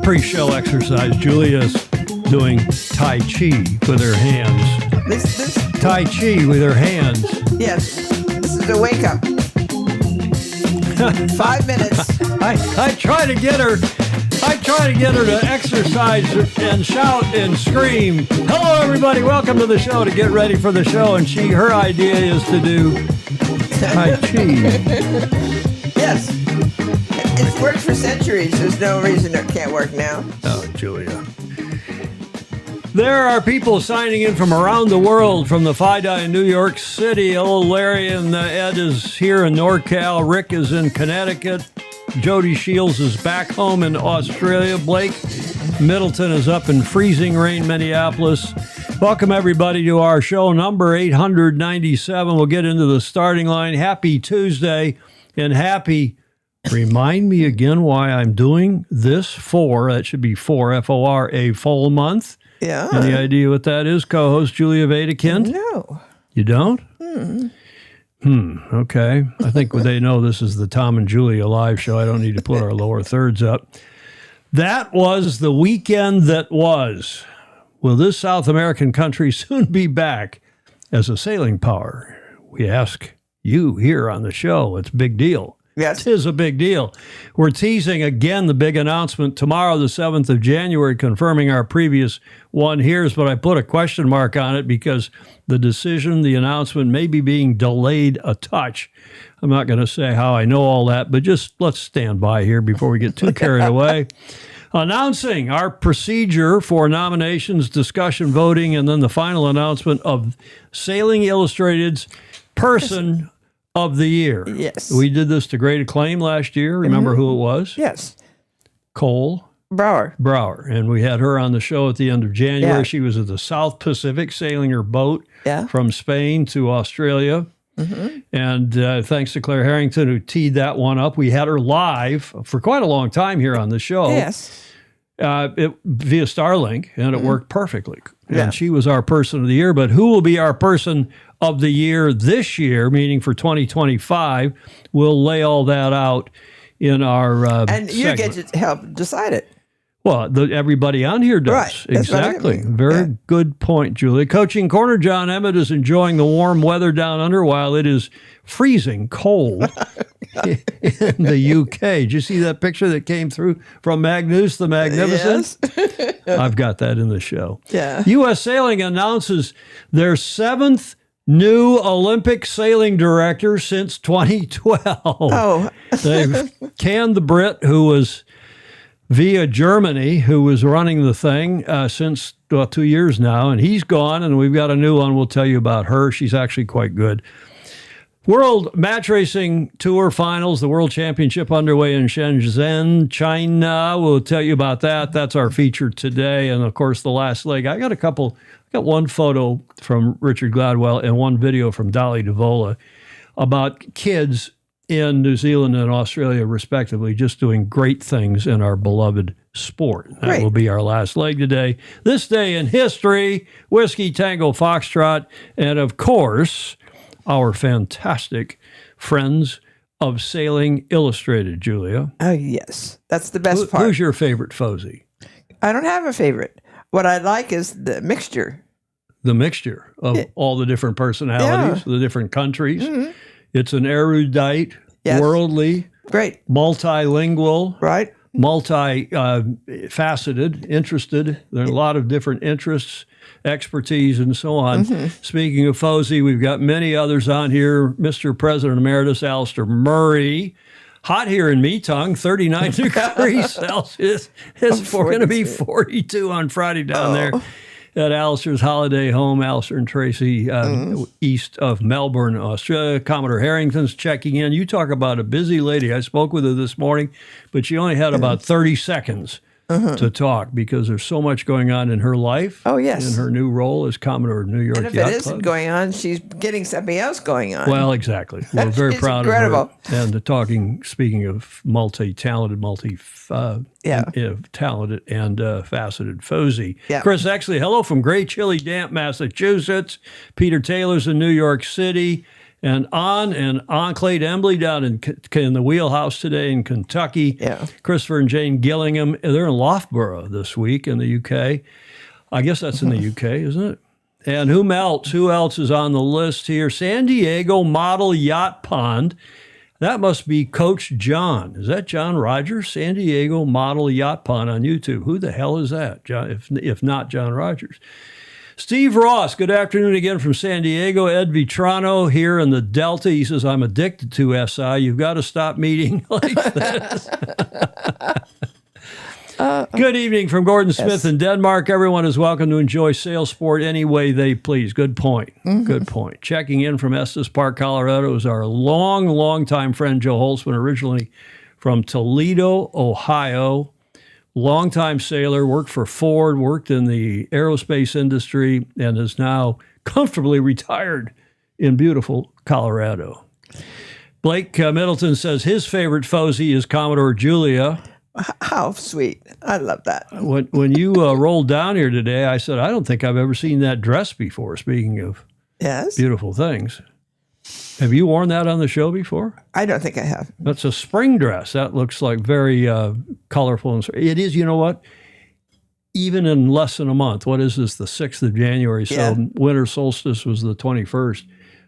Pre-show exercise. Julia's doing Tai Chi with her hands. This Tai Chi with her hands. Yes, this is a wake up. 5 minutes. I try to get her to exercise and shout and scream. Hello, everybody. Welcome to the show, to get ready for the show. And her idea is to do Tai Chi. Yes. It's worked for centuries. There's no reason it can't work now. Oh, Julia. There are people signing in from around the world, from the FIDI in New York City. Hello, Larry, and Ed is here in NorCal. Rick is in Connecticut. Jody Shields is back home in Australia. Blake Middleton is up in freezing rain, Minneapolis. Welcome, everybody, to our show number 897. We'll get into the starting line. Happy Tuesday, and happy... Remind me again why I'm doing this for. That should be for, F-O-R, a full month. Yeah. Any idea what that is, co-host Julia Vedekind? No. You don't? Okay. I think they know this is the Tom and Julia live show. I don't need to put our lower thirds up. That was the weekend that was. Will this South American country soon be back as a sailing power? We ask you here on the show. It's a big deal. Yes. It is a big deal. We're teasing again the big announcement tomorrow, the 7th of January, confirming our previous one here. But I put a question mark on it because the decision, the announcement may be being delayed a touch. I'm not going to say how I know all that, but just let's stand by here before we get too carried away. Announcing our procedure for nominations, discussion, voting, and then the final announcement of Sailing Illustrated's Person of the Year. Yes. We did this to great acclaim last year. Remember who it was? Yes. Cole Brower. And we had her on the show at the end of January. Yeah. She was at the South Pacific sailing her boat from Spain to Australia. And thanks to Claire Harrington, who teed that one up. We had her live for quite a long time here on the show. Yes. Via Starlink, and it worked perfectly. Yeah. And she was our Person of the Year. But who will be our Person of the Year this year, meaning for 2025? We'll lay all that out in our And you segment. get to help decide it. Well, everybody on here does. Right. That's what I Exactly. mean. Very good point, Julie. Coaching Corner, John Emmett is enjoying the warm weather down under while it is freezing cold in the UK. Did you see that picture that came through from Magnus the Magnificent? Yes. I've got that in the show. Yeah. U.S. Sailing announces their 7th new Olympic sailing director since 2012. Oh. They've canned the Brit who was via Germany, who was running the thing since 2 years now, and he's gone, and we've got a new one. We'll tell you about her. She's actually quite good. World Match Racing Tour Finals, the World Championship underway in Shenzhen, China. We'll tell you about that. That's our feature today. And, of course, the last leg. I got one photo from Richard Gladwell and one video from Dolly DeVola about kids in New Zealand and Australia, respectively, just doing great things in our beloved sport. That will be our last leg today. This day in history, Whiskey Tango Foxtrot, and, of course, our fantastic friends of Sailing Illustrated, Julia. Oh, yes. That's the best part. Who's your favorite Fozy? I don't have a favorite. What I like is the mixture. The mixture of all the different personalities, the different countries. It's an erudite, worldly, great, multilingual, right, multi-faceted, interested. There are a lot of different interests, expertise, and so on. Speaking of Fozy, we've got many others on here. Mr. President Emeritus Alistair Murray. Hot here in Meetung, 39 degrees Celsius. It's going to be 42 on Friday down there at Alistair's holiday home, Alistair and Tracy, east of Melbourne, Australia. Commodore Harrington's checking in. You talk about a busy lady. I spoke with her this morning, but she only had about 30 seconds to talk because there's so much going on in her life. Oh, yes. In her new role as Commodore of New York And if Yacht it isn't Club. going on, she's getting something else going on. Well, exactly. We're very She's proud incredible. of her. And speaking of multi-talented, talented and faceted Fozy. Yeah. Chris Exley, hello from Great Chilly Damp, Massachusetts. Peter Taylor's in New York City. And on. Clay Embley down in the wheelhouse today in Kentucky. Yeah. Christopher and Jane Gillingham, they're in Loughborough this week in the UK. I guess that's in the UK, isn't it? And who else is on the list here? San Diego Model Yacht Pond. That must be Coach John. Is that John Rogers? San Diego Model Yacht Pond on YouTube. Who the hell is that, John, if not John Rogers? Steve Ross, good afternoon again from San Diego. Ed Vitrano here in the Delta. He says, I'm addicted to SI. You've got to stop meeting like this. Good evening from Gordon Smith in Denmark. Everyone is welcome to enjoy sail sport any way they please. Good point. Good point. Checking in from Estes Park, Colorado is our long time friend Joe Holtzman, originally from Toledo, Ohio. Longtime sailor, worked for Ford, worked in the aerospace industry, and is now comfortably retired in beautiful Colorado. Blake Middleton says his favorite Fozy is Commodore Julia. How sweet. I love that. When you rolled down here today, I said, I don't think I've ever seen that dress before, speaking of beautiful things. Have you worn that on the show before? I don't think I have. That's a spring dress. That looks like very colorful. It is, you know what? Even in less than a month, what is this, the 6th of January? So winter solstice was the 21st.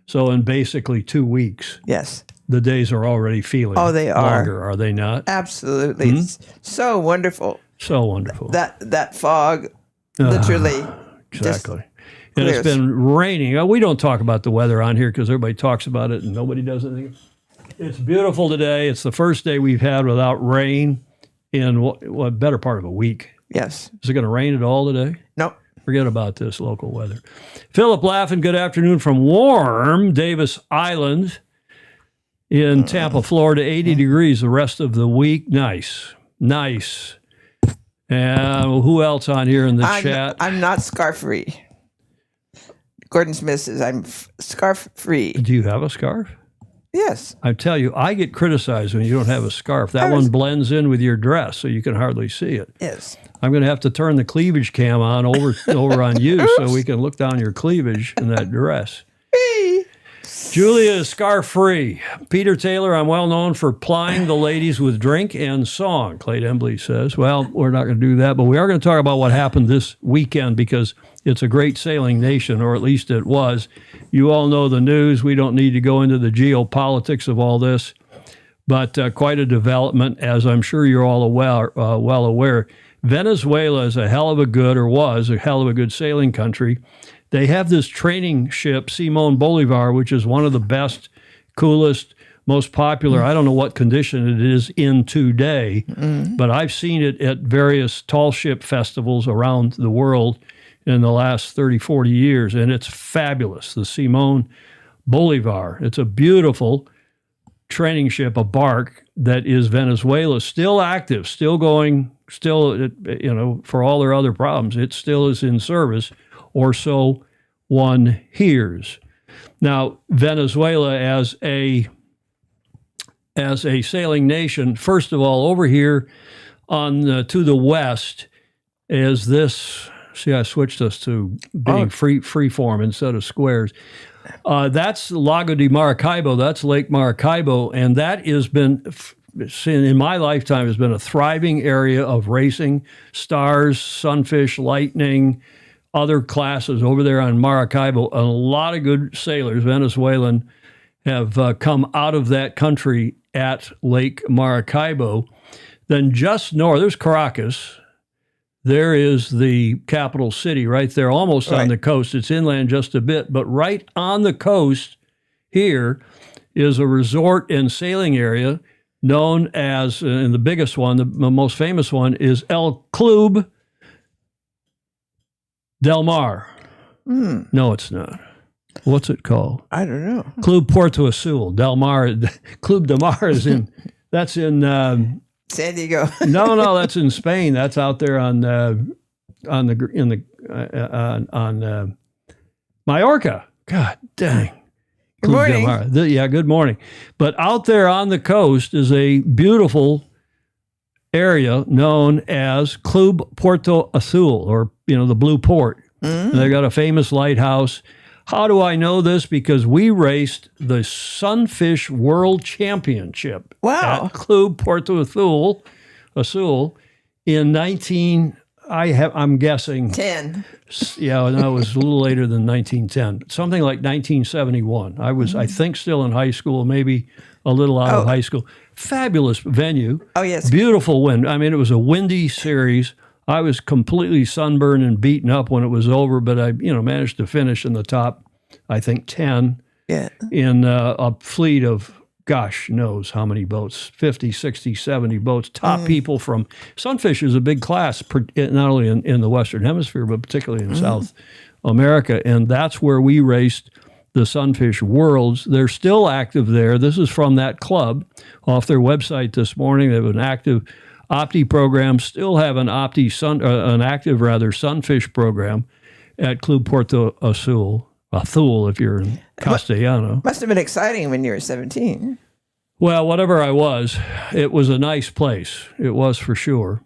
So in basically 2 weeks. Yes. The days are already feeling they longer, are they not? Absolutely. It's so wonderful. So wonderful. That fog, literally. Exactly. And it's been raining. We don't talk about the weather on here because everybody talks about it and nobody does anything. It's beautiful today. It's the first day we've had without rain in what better part of a week. Yes. Is it going to rain at all today? Nope. Forget about this local weather. Philip Laffin, good afternoon from warm Davis Island in Tampa, Florida. 80 degrees the rest of the week. Nice. And who else on here in the chat? I'm not scarf-free. Gordon Smith says I'm scarf-free. Do you have a scarf? Yes. I tell you, I get criticized when you don't have a scarf. That one blends in with your dress, so you can hardly see it. Yes. I'm going to have to turn the cleavage cam on over on you so we can look down your cleavage in that dress. Julia is scarf-free. Peter Taylor, I'm well known for plying the ladies with drink and song, Clay Embley says. Well, we're not going to do that, but we are going to talk about what happened this weekend because it's a great sailing nation, or at least it was. You all know the news. We don't need to go into the geopolitics of all this, but quite a development, as I'm sure you're all well aware. Venezuela is was a hell of a good sailing country. They have this training ship, Simon Bolivar, which is one of the best, coolest, most popular. I don't know what condition it is in today, but I've seen it at various tall ship festivals around the world in the last 30, 40 years, and it's fabulous, the Simon Bolivar. It's a beautiful training ship, a bark that is Venezuela, still active, still going, for all their other problems, it still is in service, or so one hears. Now, Venezuela as a sailing nation, first of all, over here to the west is this. See, I switched us to being free form instead of squares. That's Lago de Maracaibo. That's Lake Maracaibo, and that has been, in my lifetime, has been a thriving area of racing, stars, sunfish, lightning, other classes over there on Maracaibo. A lot of good sailors, Venezuelan, have come out of that country at Lake Maracaibo. Then just north, there's Caracas. There is the capital city right there, almost on the coast. It's inland just a bit, but right on the coast here is a resort and sailing area known as, and the biggest one, the most famous one, is El Club Del Mar. No, it's not. What's it called? I don't know. Club Puerto Azul. Del Mar. Club Del Mar is that's in San Diego. No, that's in Spain. That's out there on Mallorca. God dang. Good morning. Good morning. But out there on the coast is a beautiful area known as Club Puerto Azul, or the Blue Port. They got a famous lighthouse, How do I know this? Because we raced the Sunfish World Championship Wow. at Club Porto Azul in I'm guessing 10. Yeah, no, it was a little later than 1910. Something like 1971. I was, I think, still in high school, maybe a little out of high school. Fabulous venue. Oh, yes. Beautiful wind. I mean, it was a windy series. I was completely sunburned and beaten up when it was over, but I, managed to finish in the top, I think, 10 in a fleet of, gosh knows how many boats, 50, 60, 70 boats, top people from, Sunfish is a big class, not only in the Western Hemisphere, but particularly in South America. And that's where we raced the Sunfish Worlds. They're still active there. This is from that club off their website this morning. They have an active Opti program, still have an active Sunfish program at Club Porto Azul if you're in Castellano. Must have been exciting when you were 17. Well, whatever I was, it was a nice place. It was for sure.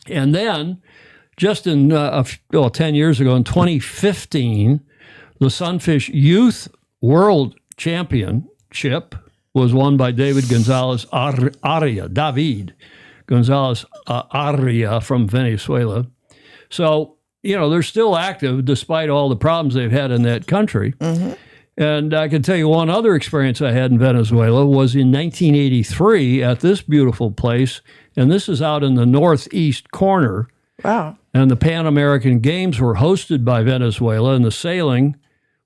And then, just in 10 years ago, in 2015, the Sunfish Youth World Championship was won by David Gonzalez Aria from Venezuela. So, they're still active despite all the problems they've had in that country. And I can tell you one other experience I had in Venezuela was in 1983 at this beautiful place. And this is out in the northeast corner. Wow. And the Pan American Games were hosted by Venezuela, and the sailing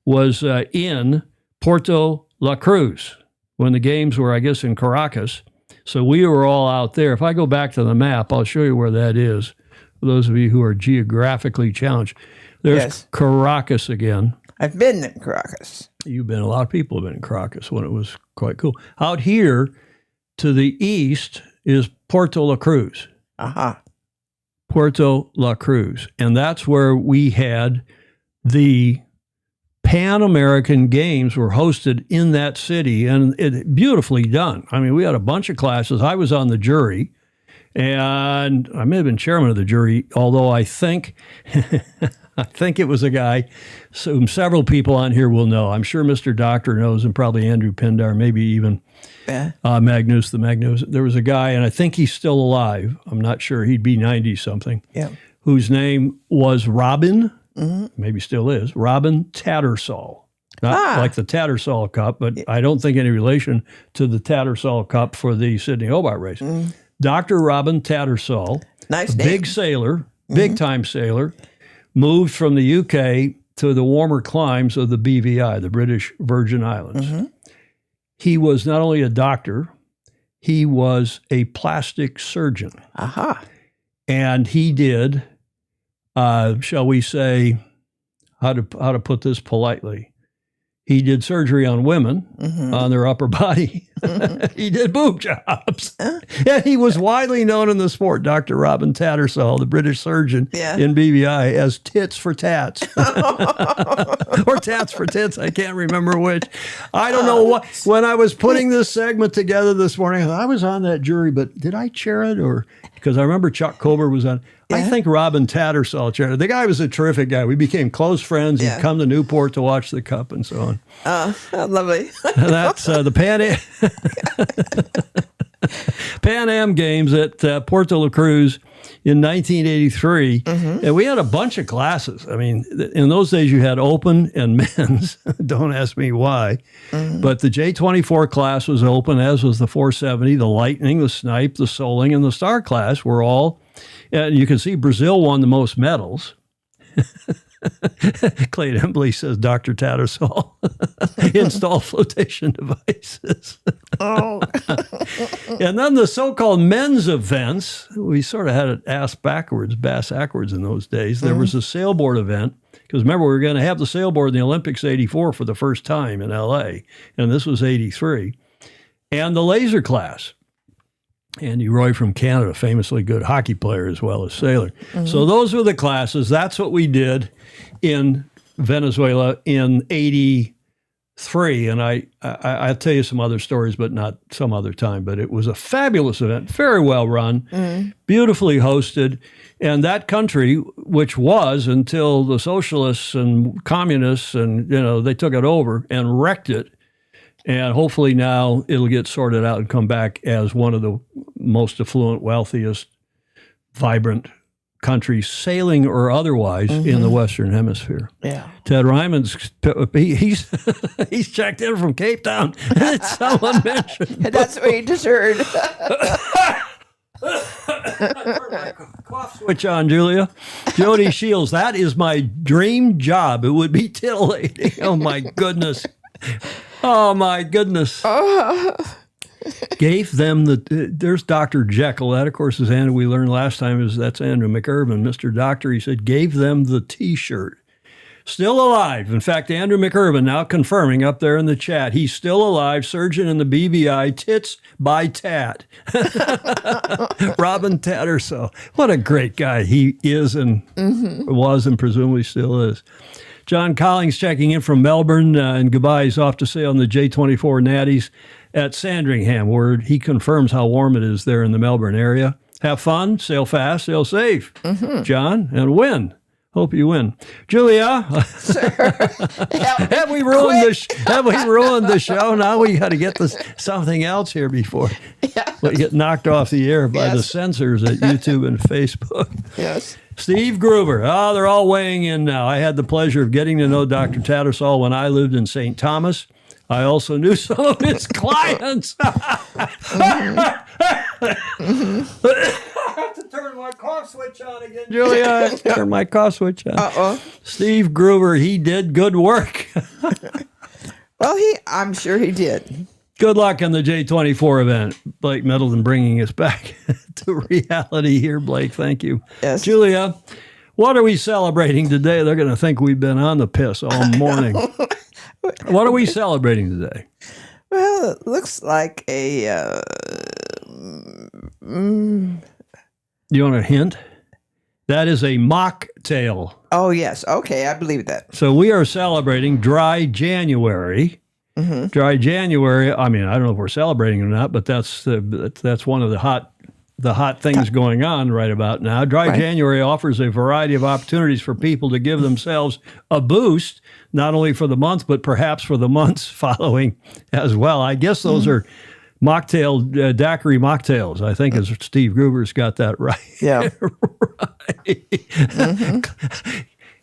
was in Puerto La Cruz when the games were, I guess, in Caracas. So we were all out there. If I go back to the map, I'll show you where that is. For those of you who are geographically challenged, there's Caracas again. I've been in Caracas. A lot of people have been in Caracas when it was quite cool. Out here to the east is Puerto La Cruz. Puerto La Cruz. And that's where we had the Pan American Games were hosted in that city, and it beautifully done. I mean, we had a bunch of classes. I was on the jury. And I may have been chairman of the jury, although I think it was a guy whom several people on here will know. I'm sure Mr. Doctor knows, and probably Andrew Pindar, maybe even Magnus the Magnus. There was a guy, and I think he's still alive. I'm not sure. He'd be 90-something. Yeah. Whose name was Robin, maybe still is, Robin Tattersall. Not like the Tattersall Cup, but I don't think any relation to the Tattersall Cup for the Sydney Hobart race. Dr. Robin Tattersall, nice a name. big sailor, big-time sailor, moved from the UK to the warmer climes of the BVI, the British Virgin Islands. He was not only a doctor, he was a plastic surgeon. And he did, shall we say, how to put this politely, he did surgery on women, on their upper body. He did boob jobs. And he was widely known in the sport, Dr. Robin Tattersall, the British surgeon in BVI, as Tits for Tats. Or Tats for Tits, I can't remember which. I don't know what. When I was putting this segment together this morning, I was on that jury, but did I chair it? Or because I remember Chuck Kober was on. I think Robin Tattersall chaired it. The guy was a terrific guy. We became close friends. He'd come to Newport to watch the Cup and so on. Lovely. That's the Pan Am Games at Puerto La Cruz in 1983. And we had a bunch of classes. I mean, in those days you had open and men's. Don't ask me why. But the J24 class was open, as was the 470, the Lightning, the Snipe, the Soling, and the Star class were all. And you can see Brazil won the most medals. Clay Embley says Dr. Tattersall installed flotation devices. And then the so-called men's events, we sort of had it bass backwards in those days. There was a sailboard event, because remember, we were going to have the sailboard in the Olympics 84 for the first time in L.A., and this was 83. And the laser class. Andy Roy from Canada, famously good hockey player as well as sailor. So those were the classes. That's what we did in Venezuela in 83. 3, and I'll tell you some other stories, but not some other time. But it was a fabulous event, very well run, beautifully hosted. And that country, which was until the socialists and communists and, they took it over and wrecked it. And hopefully now it'll get sorted out and come back as one of the most affluent, wealthiest, vibrant countries, sailing or otherwise, in the Western Hemisphere. Yeah. Ted Ryman's, he's checked in from Cape Town. Someone mentioned. That's what you just heard. Turn my cough switch on, Julia. Jody Shields, that is my dream job. It would be titillating. Oh, my goodness. Oh, my goodness. Gave them there's Dr. Jekyll. That, of course, is Andrew. We learned last time that's Andrew McIrvin, Mr. Doctor. He said, gave them the T-shirt. Still alive. In fact, Andrew McIrvin now confirming up there in the chat, he's still alive, surgeon in the BBI, tits by tat. Robin Tattersall. What a great guy he is and was and presumably still is. John Collings checking in from Melbourne, and goodbye. He's off to sail on the J24 Natties at Sandringham, where he confirms how warm it is there in the Melbourne area. Have fun, sail fast, sail safe, John, and win. Hope you win, Julia. Have we ruined the show? Now we got to get something else here before we get knocked off the air by the censors at YouTube and Facebook. Yes. Steve Gruber. Oh, they're all weighing in now. I had the pleasure of getting to know Dr. Tattersall when I lived in St. Thomas. I also knew some of his clients. I have to turn my cough switch on again, Julia. Turn my cough switch on. Steve Gruber, he did good work. Well, I'm sure he did. Good luck on the J24 event. Blake Middleton bringing us back to reality here, Blake. Thank you. Yes. Julia, what are we celebrating today? They're going to think we've been on the piss all morning. What are we celebrating today? Well, it looks like a... You want a hint? That is a mocktail. Oh, yes. Okay, I believe that. So we are celebrating Dry January. Dry January. I mean, I don't know if we're celebrating or not, but that's one of the hot things going on right about now. Dry January offers a variety of opportunities for people to give themselves a boost, not only for the month, but perhaps for the months following as well. I guess those are mocktail, daiquiri mocktails. I think as Steve Gruber's got that right. Yeah. Right.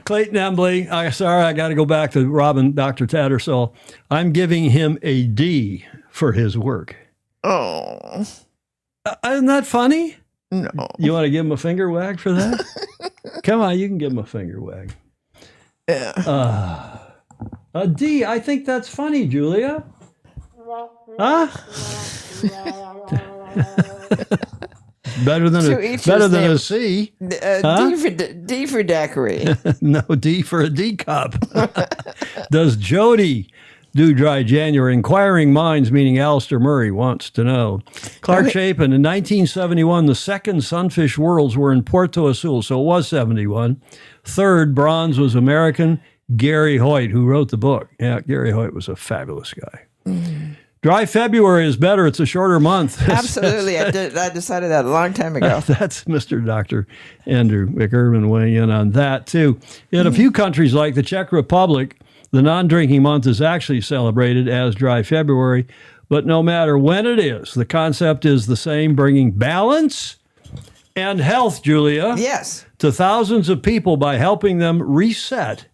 Clayton Embley, sorry, I got to go back to Dr. Tattersall. I'm giving him a D for his work. Oh. Isn't that funny? No. You want to give him a finger wag for that? Come on, you can give him a finger wag. Yeah. A D, I think that's funny, Julia. Huh? Better than a C. D for daiquiri. No, D for a D cup. Does Jody do Dry January? Inquiring Minds, meaning Alistair Murray, wants to know. Clark Chapin, in 1971, the second Sunfish Worlds were in Porto Azul, so it was 71. Third, bronze was American Gary Hoyt, who wrote the book. Yeah, Gary Hoyt was a fabulous guy. Dry February is better. It's a shorter month. Absolutely. I decided that a long time ago. That's Mr. Dr. Andrew McIrvin weighing in on that, too. In a few countries like the Czech Republic, the non-drinking month is actually celebrated as Dry February. But no matter when it is, the concept is the same, bringing balance and health, Julia, Yes. to thousands of people by helping them reset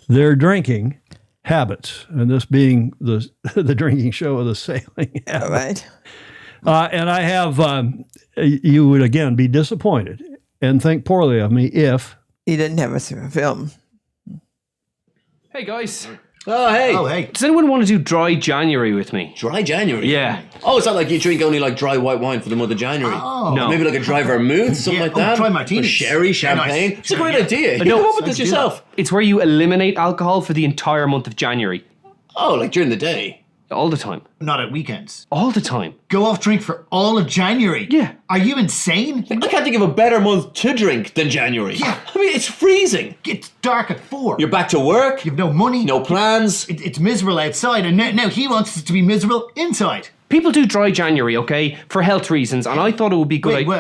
their drinking habits, and this being the drinking show of the sailing habit. Right. And I have, you would again be disappointed and think poorly of me if He didn't have a film. Hey guys, Oh, hey. Oh, hey. does anyone want to do Dry January with me? Dry January? Yeah. Oh, it's not like you drink only like dry white wine for the month of January. Oh. No. Maybe like a dry vermouth, something Yeah, like that. dry martinis. Or sherry, champagne. nice. It's a great Yeah. idea. You know, come up with let's this do that. yourself. It's where you eliminate alcohol for the entire month of January. Oh, like during the day. All the time. Not at weekends. All the time. Go off drink for all of January. Yeah. Are you insane? I can't think of a better month to drink than January. Yeah. I mean, it's freezing. It's dark at 4. You're back to work. You've no money. No plans. It's miserable outside, and now he wants it to be miserable inside. People do dry January, okay, for health reasons, and I thought it would be good. Wait,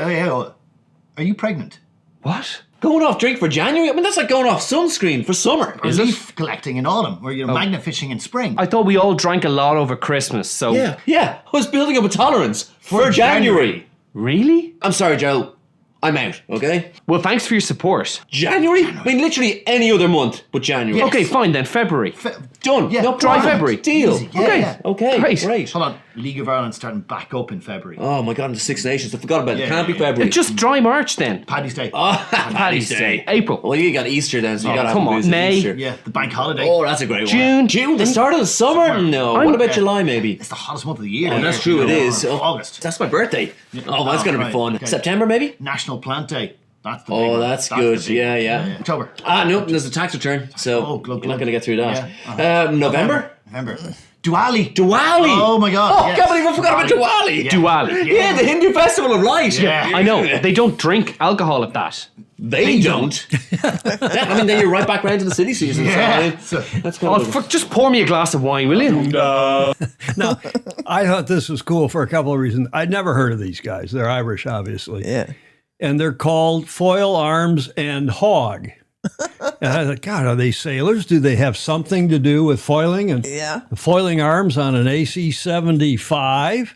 are you pregnant? What? Going off drink for January? I mean, that's like going off sunscreen for summer. Or leaf collecting in autumn, or you're magnet fishing in spring. I thought we all drank a lot over Christmas, so... Yeah. I was building up a tolerance for January. Really? I'm sorry, Joe. I'm out, okay? Well, thanks for your support. January? I mean, literally any other month but January. Yes. Okay, fine then, February. Done. Yeah, No dry problem. February. Deal. Easy. Yeah, Okay. yeah. Okay, Great. Hold on, League of Ireland starting back up in February. Oh my God, in the Six Nations. I forgot about it. Yeah, Can't be yeah. February. Just dry March then. Paddy's Day. Paddy's Day. April. Well, you got Easter then, so you got to come have on, booze at May. Easter. Yeah, the bank holiday. Oh, that's a great June. one. June, the start of the summer? No. What about July, maybe? It's the hottest month of the year. Oh, that's true, it is. Or Oh, August. That's my birthday. Oh, that's going to be right, fun. okay. September, maybe? National Plant Day. That's the big Oh, one. that's the good. big Yeah, one. yeah. October. No, there's a tax return, so Oh, glug, you're not glug. going to get through that. Yeah. November? November. Diwali. Diwali! Oh my God. Oh, yes. can't believe I forgot about Diwali! Yeah. Diwali. Yeah, the Hindu festival of light. Yeah. I know, they don't drink alcohol at that. They don't. Yeah, I mean, then you're right back round to the city season. Yeah. So, I mean, that's Oh, kind of just pour me a glass of wine, will you? Now, I thought this was cool for a couple of reasons. I'd never heard of these guys. They're Irish, obviously. Yeah. And they're called Foil Arms and Hog. And I thought, God, are they sailors? Do they have something to do with foiling and Yeah. foiling arms on an AC-75?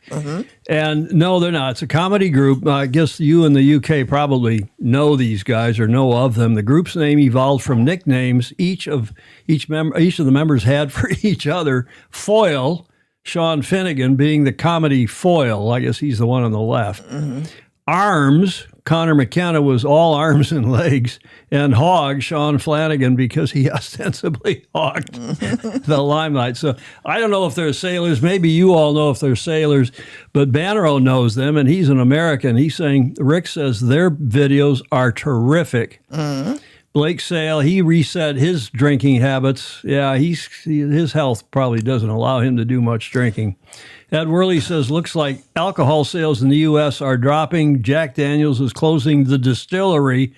And no, they're not. It's a comedy group. I guess you in the UK probably know these guys or know of them. The group's name evolved from nicknames each of the members had for each other. Foil, Sean Finnegan being the comedy foil. I guess he's the one on the left. Arms, Connor McKenna was all arms and legs, and Hog, Sean Flanagan, because he ostensibly hogged the limelight. So I don't know if they're sailors. Maybe you all know if they're sailors, but Bannerow knows them, and he's an American. He's saying, Rick says their videos are terrific. Blake Sale, he reset his drinking habits. Yeah, his health probably doesn't allow him to do much drinking. Ed Worley says, looks like alcohol sales in the U.S. are dropping. Jack Daniels is closing the distillery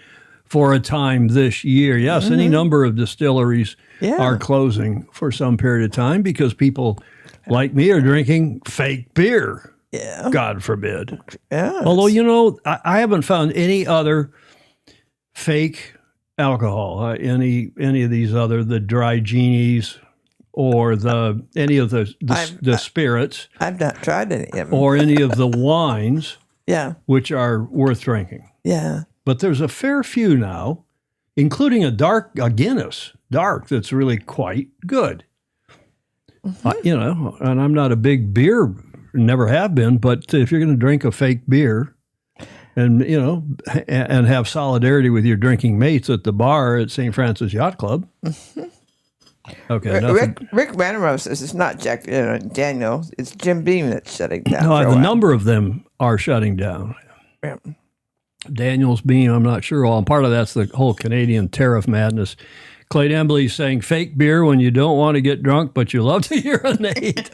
for a time this year. Yes, any number of distilleries are closing for some period of time because people like me are drinking fake beer. Yeah. God forbid. Yeah. Although, you know, I haven't found any other fake alcohol, any of these other, the dry genies or any of the spirits I've not tried any of them. or any of the wines, Yeah. which are worth drinking. Yeah. But there's a fair few now, including a Guinness dark that's really quite good. You know, and I'm not a big beer, never have been, but if you're going to drink a fake beer and, you know, and have solidarity with your drinking mates at the bar at St. Francis Yacht Club. Okay, nothing. Rick Bannerow says it's not Jack Daniel. It's Jim Beam that's shutting down. for a No, the while. number of them are shutting down. Yeah. Daniels Beam, I'm not sure. Well, part of that's the whole Canadian tariff madness. Clay Embley saying fake beer when you don't want to get drunk, but you love to urinate.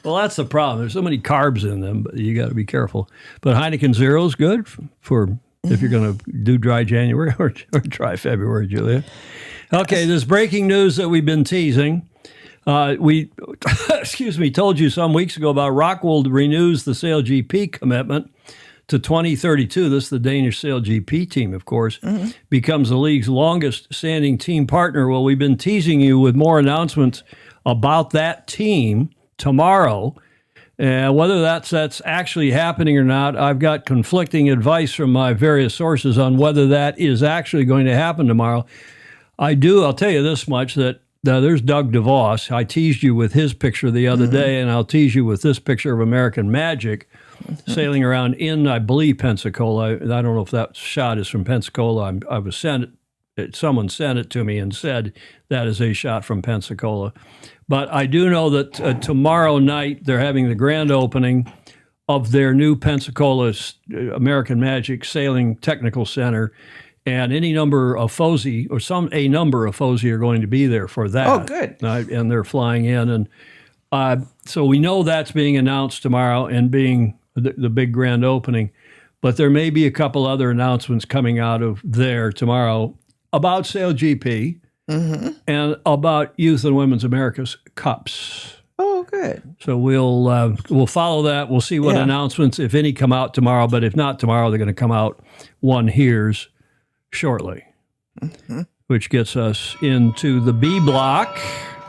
Well, that's the problem. There's so many carbs in them, but you got to be careful. But Heineken Zero is good for if you're going to do dry January or dry February, Julia. Okay, this breaking news that we've been teasing. We, told you some weeks ago about Rockwool renews the Sail GP commitment to 2032. This is the Danish Sail GP team, of course, becomes the league's longest standing team partner. Well, we've been teasing you with more announcements about that team tomorrow. Whether that's actually happening or not, I've got conflicting advice from my various sources on whether that is actually going to happen tomorrow. I'll tell you this much, that there's Doug DeVos. I teased you with his picture the other day, and I'll tease you with this picture of American Magic sailing around in, I believe, Pensacola. I don't know if that shot is from Pensacola. I was sent it. Someone sent it to me and said that is a shot from Pensacola. But I do know that tomorrow night they're having the grand opening of their new Pensacola American Magic Sailing Technical Center. And any number of FOSI or a number of FOSI are going to be there for that. Oh, good. And they're flying in. And So we know that's being announced tomorrow and being the big grand opening. But there may be a couple other announcements coming out of there tomorrow about Sail GP and about Youth and Women's America's Cups. Oh, good. So we'll follow that. We'll see what announcements, if any, come out tomorrow. But if not tomorrow, they're going to come out one here's shortly, which gets us into the B block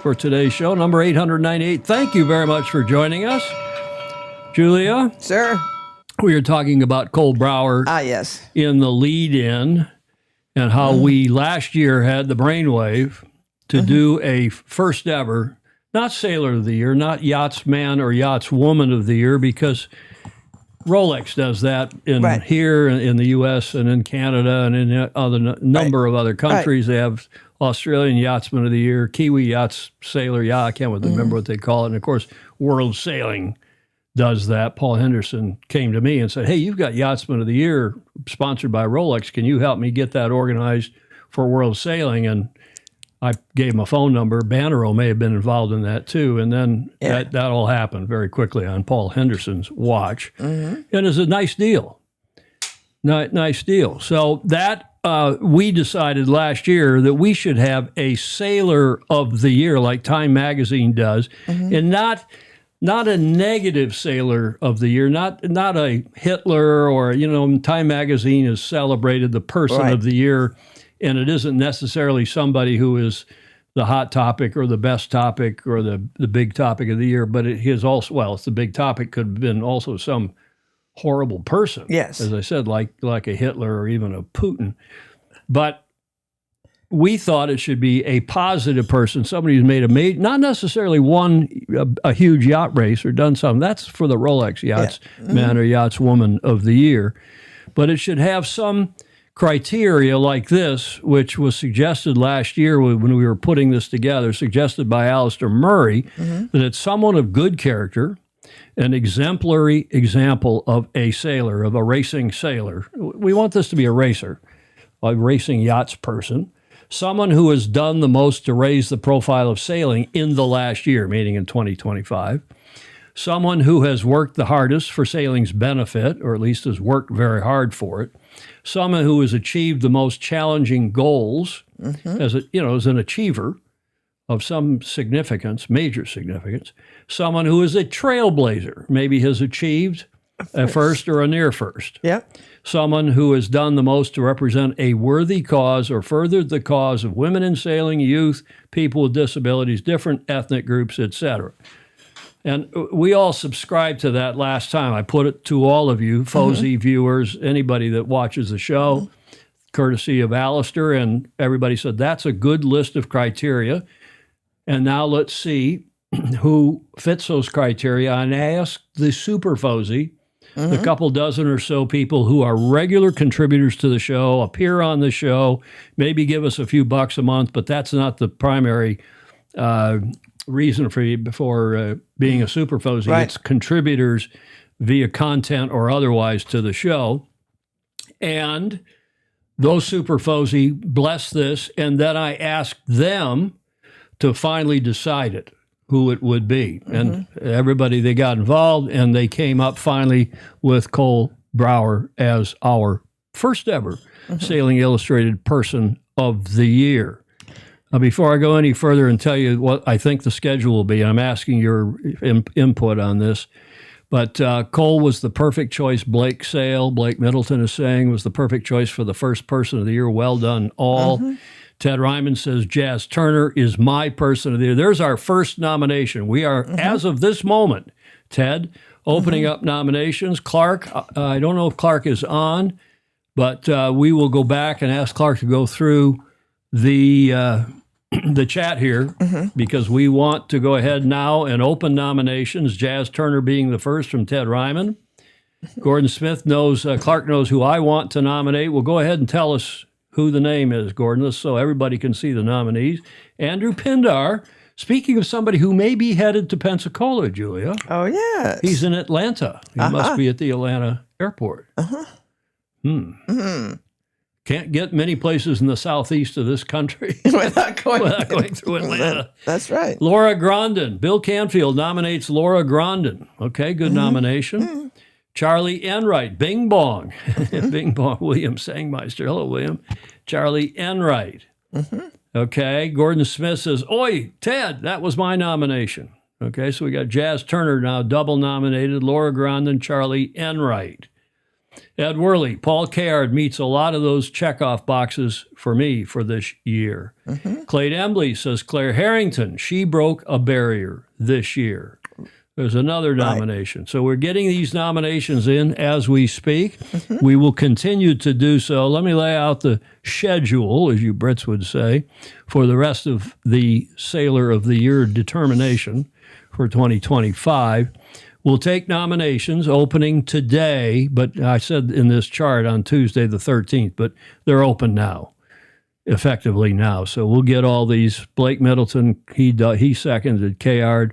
for today's show, number 898. Thank you very much for joining us. Julia? Sir. We are talking about Cole Brower Yes. in the lead-in and how we last year had the brainwave to do a first ever, not Sailor of the Year, not Yachtsman or Yachtswoman of the Year, because Rolex does that here in the U.S. and in Canada and in a number of other countries. They have Australian Yachtsman of the Year, Kiwi Yachts Sailor, I can't remember what they call it. And, of course, World Sailing does that. Paul Henderson came to me and said, hey, you've got Yachtsman of the Year sponsored by Rolex. Can you help me get that organized for World Sailing? And I gave him a phone number. Bannero may have been involved in that too. And then that all happened very quickly on Paul Henderson's watch. And it's a nice deal. Nice deal. So that we decided last year that we should have a Sailor of the Year like Time Magazine does, and not a negative Sailor of the Year, not a Hitler or, Time Magazine has celebrated the person of the year, and it isn't necessarily somebody who is the hot topic or the best topic or the big topic of the year, but it is also, it's the big topic, could have been also some horrible person. Yes. As I said, like a Hitler or even a Putin. But we thought it should be a positive person, somebody who's made not necessarily won a huge yacht race or done something. That's for the Rolex Yachtsman or Yachtswoman of the Year. But it should have some criteria like this, which was suggested last year when we were putting this together, suggested by Alistair Murray, that it's someone of good character, an exemplary example of a sailor, of a racing sailor. We want this to be a racer, a racing yachts person. Someone who has done the most to raise the profile of sailing in the last year, meaning in 2025. Someone who has worked the hardest for sailing's benefit, or at least has worked very hard for it. Someone who has achieved the most challenging goals as an achiever of some significance, major significance. Someone who is a trailblazer, maybe has achieved a first or a near first. Yep. Someone who has done the most to represent a worthy cause or furthered the cause of women in sailing, youth, people with disabilities, different ethnic groups, etc. And we all subscribed to that last time. I put it to all of you, FOSI viewers, anybody that watches the show, courtesy of Alistair, and everybody said, that's a good list of criteria. And now let's see who fits those criteria. And I asked the super FOSI, the couple dozen or so people who are regular contributors to the show, appear on the show, maybe give us a few bucks a month, but that's not the primary reason for being a super FOSI. Right. It's contributors via content or otherwise to the show. And those super FOSI blessed this, and then I asked them to finally decide it, who it would be. And everybody, they got involved, and they came up finally with Cole Brower as our first ever Sailing Illustrated Person of the Year. Now, before I go any further and tell you what I think the schedule will be, I'm asking your input on this, but Cole was the perfect choice. Blake Middleton is saying, was the perfect choice for the first person of the year. Well done, all. Ted Ryman says, Jazz Turner is my person of the year. There's our first nomination. We are, as of this moment, Ted, opening up nominations. Clark, I don't know if Clark is on, but we will go back and ask Clark to go through the chat here because we want to go ahead now and open nominations, Jazz Turner being the first from Ted Ryman. Gordon Smith knows, Clark knows who I want to nominate. Well, go ahead and tell us who the name is, Gordon, so everybody can see the nominees. Andrew Pindar, speaking of somebody who may be headed to Pensacola, Julia. Oh, yes. He's in Atlanta. He must be at the Atlanta airport. Ken Can't get many places in the southeast of this country Without going, without going through Atlanta. That's right. Laura Grandin. Bill Canfield nominates Laura Grandin. Okay, good nomination. Charlie Enright. Bing Bong. Bing Bong. William Sangmeister. Hello, William. Charlie Enright. Okay, Gordon Smith says, Oi, Ted, that was my nomination. Okay, so we got Jazz Turner now double nominated, Laura Grandin, Charlie Enright. Ed Worley, Paul Card meets a lot of those checkoff boxes for me for this year. Clay Embley says Claire Harrington, she broke a barrier this year. There's another nomination. So we're getting these nominations in as we speak. We will continue to do so. Let me lay out the schedule, as you Brits would say, for the rest of the Sailor of the Year determination for 2025. We'll take nominations opening today, but I said in this chart on Tuesday the 13th, but they're open now, effectively now. So we'll get all these. Blake Middleton, he seconded Kayard.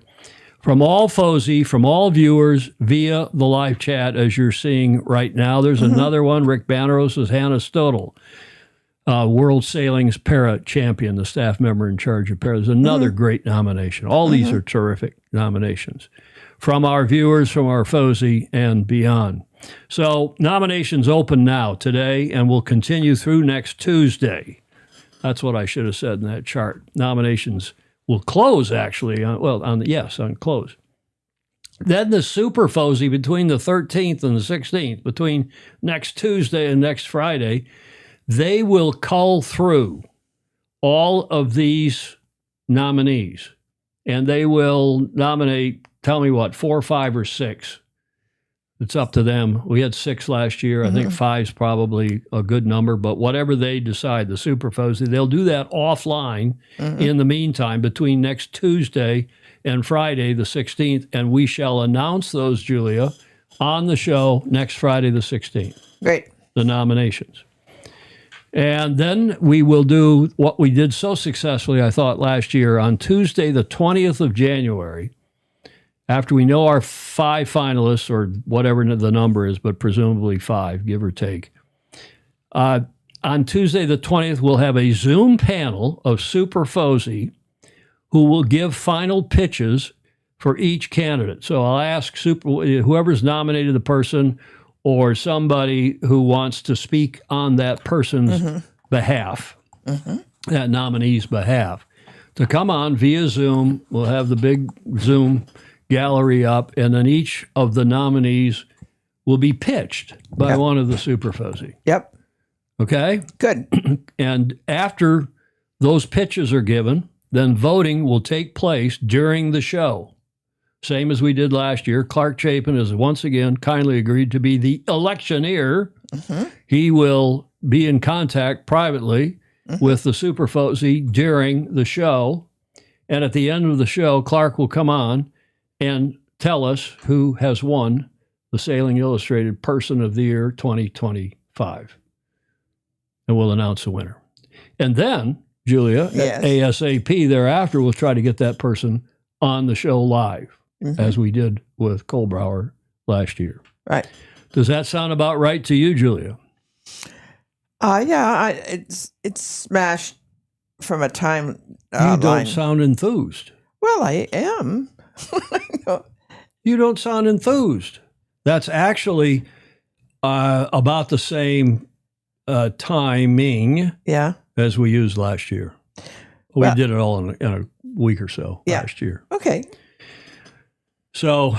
From all Fozy, from all viewers via the live chat, as you're seeing right now. There's another one. Rick Banneros is Hannah Stodel, World Sailing's para champion, the staff member in charge of para. There's another great nomination. All these are terrific nominations from our viewers, from our Fozy, and beyond. So nominations open now, today, and will continue through next Tuesday. That's what I should have said in that chart. Nominations will close, actually, on close. Then the Super Fozy between the 13th and the 16th, between next Tuesday and next Friday, they will cull through all of these nominees, and they will nominate, tell me what, 4, 5, or 6. It's up to them. We had 6 last year. I think 5's probably a good number, but whatever they decide, the Super Fozy, they'll do that offline in the meantime between next Tuesday and Friday, the 16th, and we shall announce those, Julia, on the show next Friday, the 16th. Great. The nominations. And then we will do what we did so successfully, I thought, last year on Tuesday, the 20th of January. After we know our 5 finalists, or whatever the number is, but presumably 5, give or take, on Tuesday the 20th, we'll have a Zoom panel of Super Fozy who will give final pitches for each candidate. So I'll ask whoever's nominated the person or somebody who wants to speak on that person's behalf, that nominee's behalf, to come on via Zoom. We'll have the big Zoom gallery up, and then each of the nominees will be pitched by one of the Super Fozy. Yep. Okay? Good. And after those pitches are given, then voting will take place during the show. Same as we did last year. Clark Chapin has once again kindly agreed to be the electioneer. He will be in contact privately with the Super Fozy during the show. And at the end of the show, Clark will come on and tell us who has won the Sailing Illustrated Person of the Year 2025. And we'll announce the winner. And then, Julia, ASAP thereafter, we'll try to get that person on the show live, as we did with Kohlbrauer last year. Right. Does that sound about right to you, Julia? Yeah, it's smashed from a time You don't sound enthused. Well, I am. You don't sound enthused. That's actually about the same timing as we used last year. We did it all in a week or so last year. Okay. So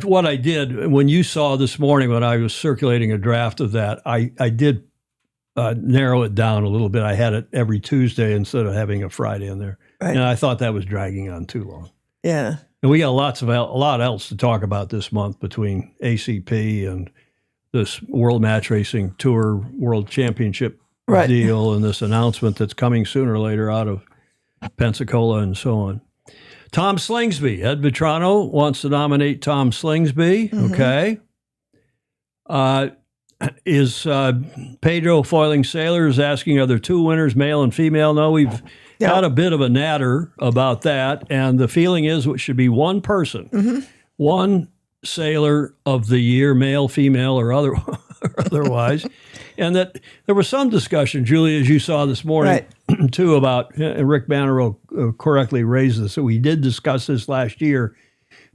what I did, when you saw this morning when I was circulating a draft of that, I did narrow it down a little bit. I had it every Tuesday instead of having a Friday in there. Right. And I thought that was dragging on too long. Yeah. And we got a lot else to talk about this month between ACP and this World Match Racing Tour World Championship deal and this announcement that's coming sooner or later out of Pensacola and so on. Tom Slingsby. Ed Vitrano wants to nominate Tom Slingsby. Okay. Is Pedro Foiling Sailors asking, are there 2 winners, male and female? No, we've got a bit of a natter about that. And the feeling is it should be one person, one Sailor of the Year, male, female, or otherwise. And that there was some discussion, Julie, as you saw this morning, too, about, and Rick Bannerow correctly raised this, so we did discuss this last year,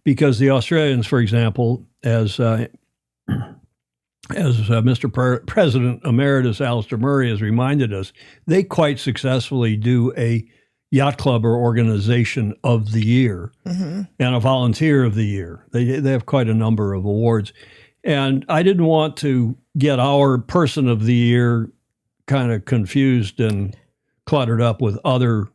because the Australians, for example, as Mr. President Emeritus Alistair Murray has reminded us, they quite successfully do a yacht club or organization of the year and a volunteer of the year. They have quite a number of awards. And I didn't want to get our person of the year kind of confused and cluttered up with other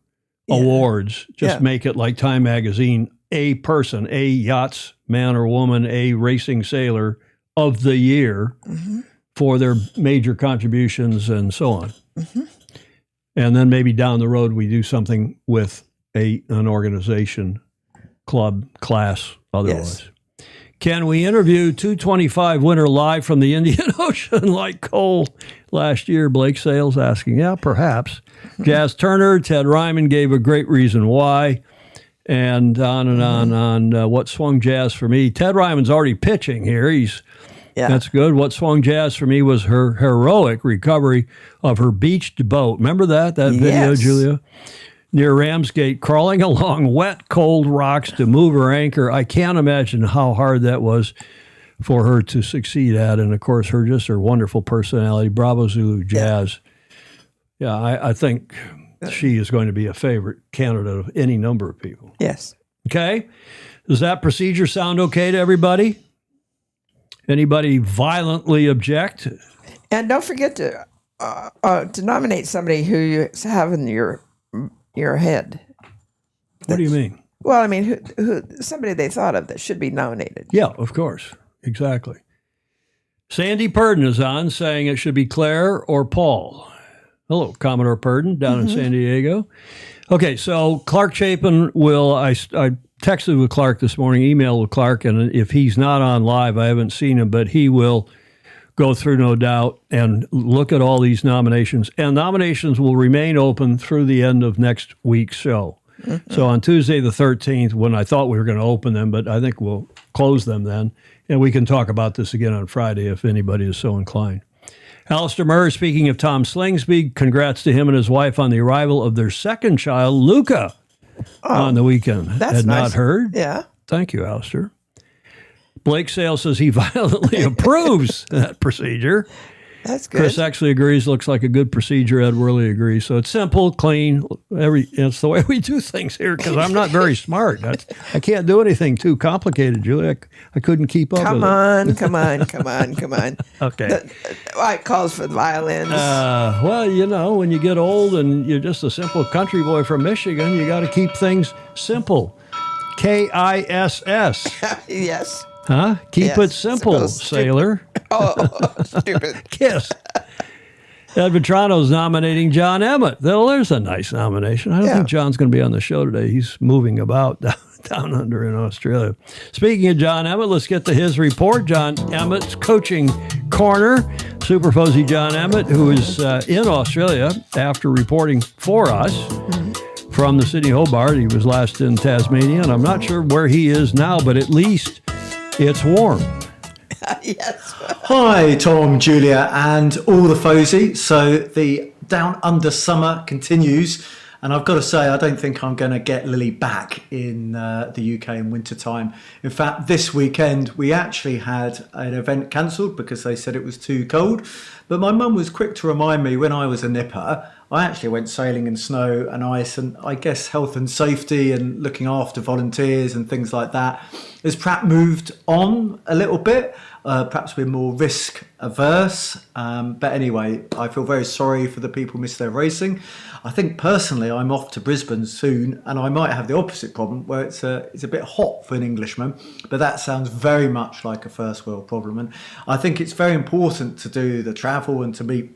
awards. Just make it like Time Magazine, a person, a yachtsman or woman, a racing sailor of the year for their major contributions and so on. And then maybe down the road we do something with an organization, club, class, otherwise. Yes. Can we interview 225 winner live from the Indian Ocean like Cole last year? Blake Sales asking. Yeah, perhaps. Jazz Turner, Ted Ryman gave a great reason why. And on what swung Jazz for me. Ted Ryman's already pitching here. That's good. What swung Jazz for me was her heroic recovery of her beached boat. Remember that video, Julia? Near Ramsgate, crawling along wet, cold rocks to move her anchor. I can't imagine how hard that was for her to succeed at. And, of course, her wonderful personality. Bravo Zulu Jazz. Yeah, I think she is going to be a favorite candidate of any number of people. Yes. Okay. Does that procedure sound okay to everybody? Anybody violently object? And don't forget to nominate somebody who you have in your head. What do you mean? Well, I mean, who somebody they thought of that should be nominated. Yeah, of course. Exactly. Sandy Purdon is on, saying it should be Claire or Paul. Hello, Commodore Purdon down in San Diego. Okay, so Clark Chapin will, I texted with Clark this morning, emailed with Clark, and if he's not on live, I haven't seen him, but he will go through, no doubt, and look at all these nominations. And nominations will remain open through the end of next week's show. So on Tuesday the 13th, when I thought we were going to open them, but I think we'll close them then, and we can talk about this again on Friday if anybody is so inclined. Alistair Murray, speaking of Tom Slingsby, congrats to him and his wife on the arrival of their second child, Luca, on the weekend. That's Had nice. not heard? Yeah. Thank you, Alistair. Blake Sale says he violently approves that procedure. That's good. Chris actually agrees. Looks like a good procedure. Ed Worley agrees. So it's simple, clean. It's the way we do things here because I'm not very smart. I can't do anything too complicated, Julie. I couldn't keep up with it. Come on. Okay. It calls for the violins. Well, when you get old and you're just a simple country boy from Michigan, you got to keep things simple. KISS. Yes. Huh? Keep it simple, sailor. Stupid. Kiss. Ed Vetrano's nominating John Emmett. There's a nice nomination. I don't think John's going to be on the show today. He's moving about down under in Australia. Speaking of John Emmett, let's get to his report. John Emmett's coaching corner. Super Fuzzy John Emmett, who is in Australia after reporting for us from the Sydney Hobart. He was last in Tasmania, and I'm not sure where he is now, but at least it's warm. Yes. Hi, Tom, Julia, and all the Fosy. So the Down Under summer continues, and I've got to say, I don't think I'm going to get Lily back in the UK in winter time. In fact, this weekend we actually had an event cancelled because they said it was too cold. But my mum was quick to remind me when I was a nipper, I actually went sailing in snow and ice, and I guess health and safety and looking after volunteers and things like that has perhaps moved on a little bit. Perhaps we're more risk averse. But anyway, I feel very sorry for the people who miss their racing. I think personally I'm off to Brisbane soon and I might have the opposite problem where it's a bit hot for an Englishman, but that sounds very much like a first world problem. And I think it's very important to do the travel and to meet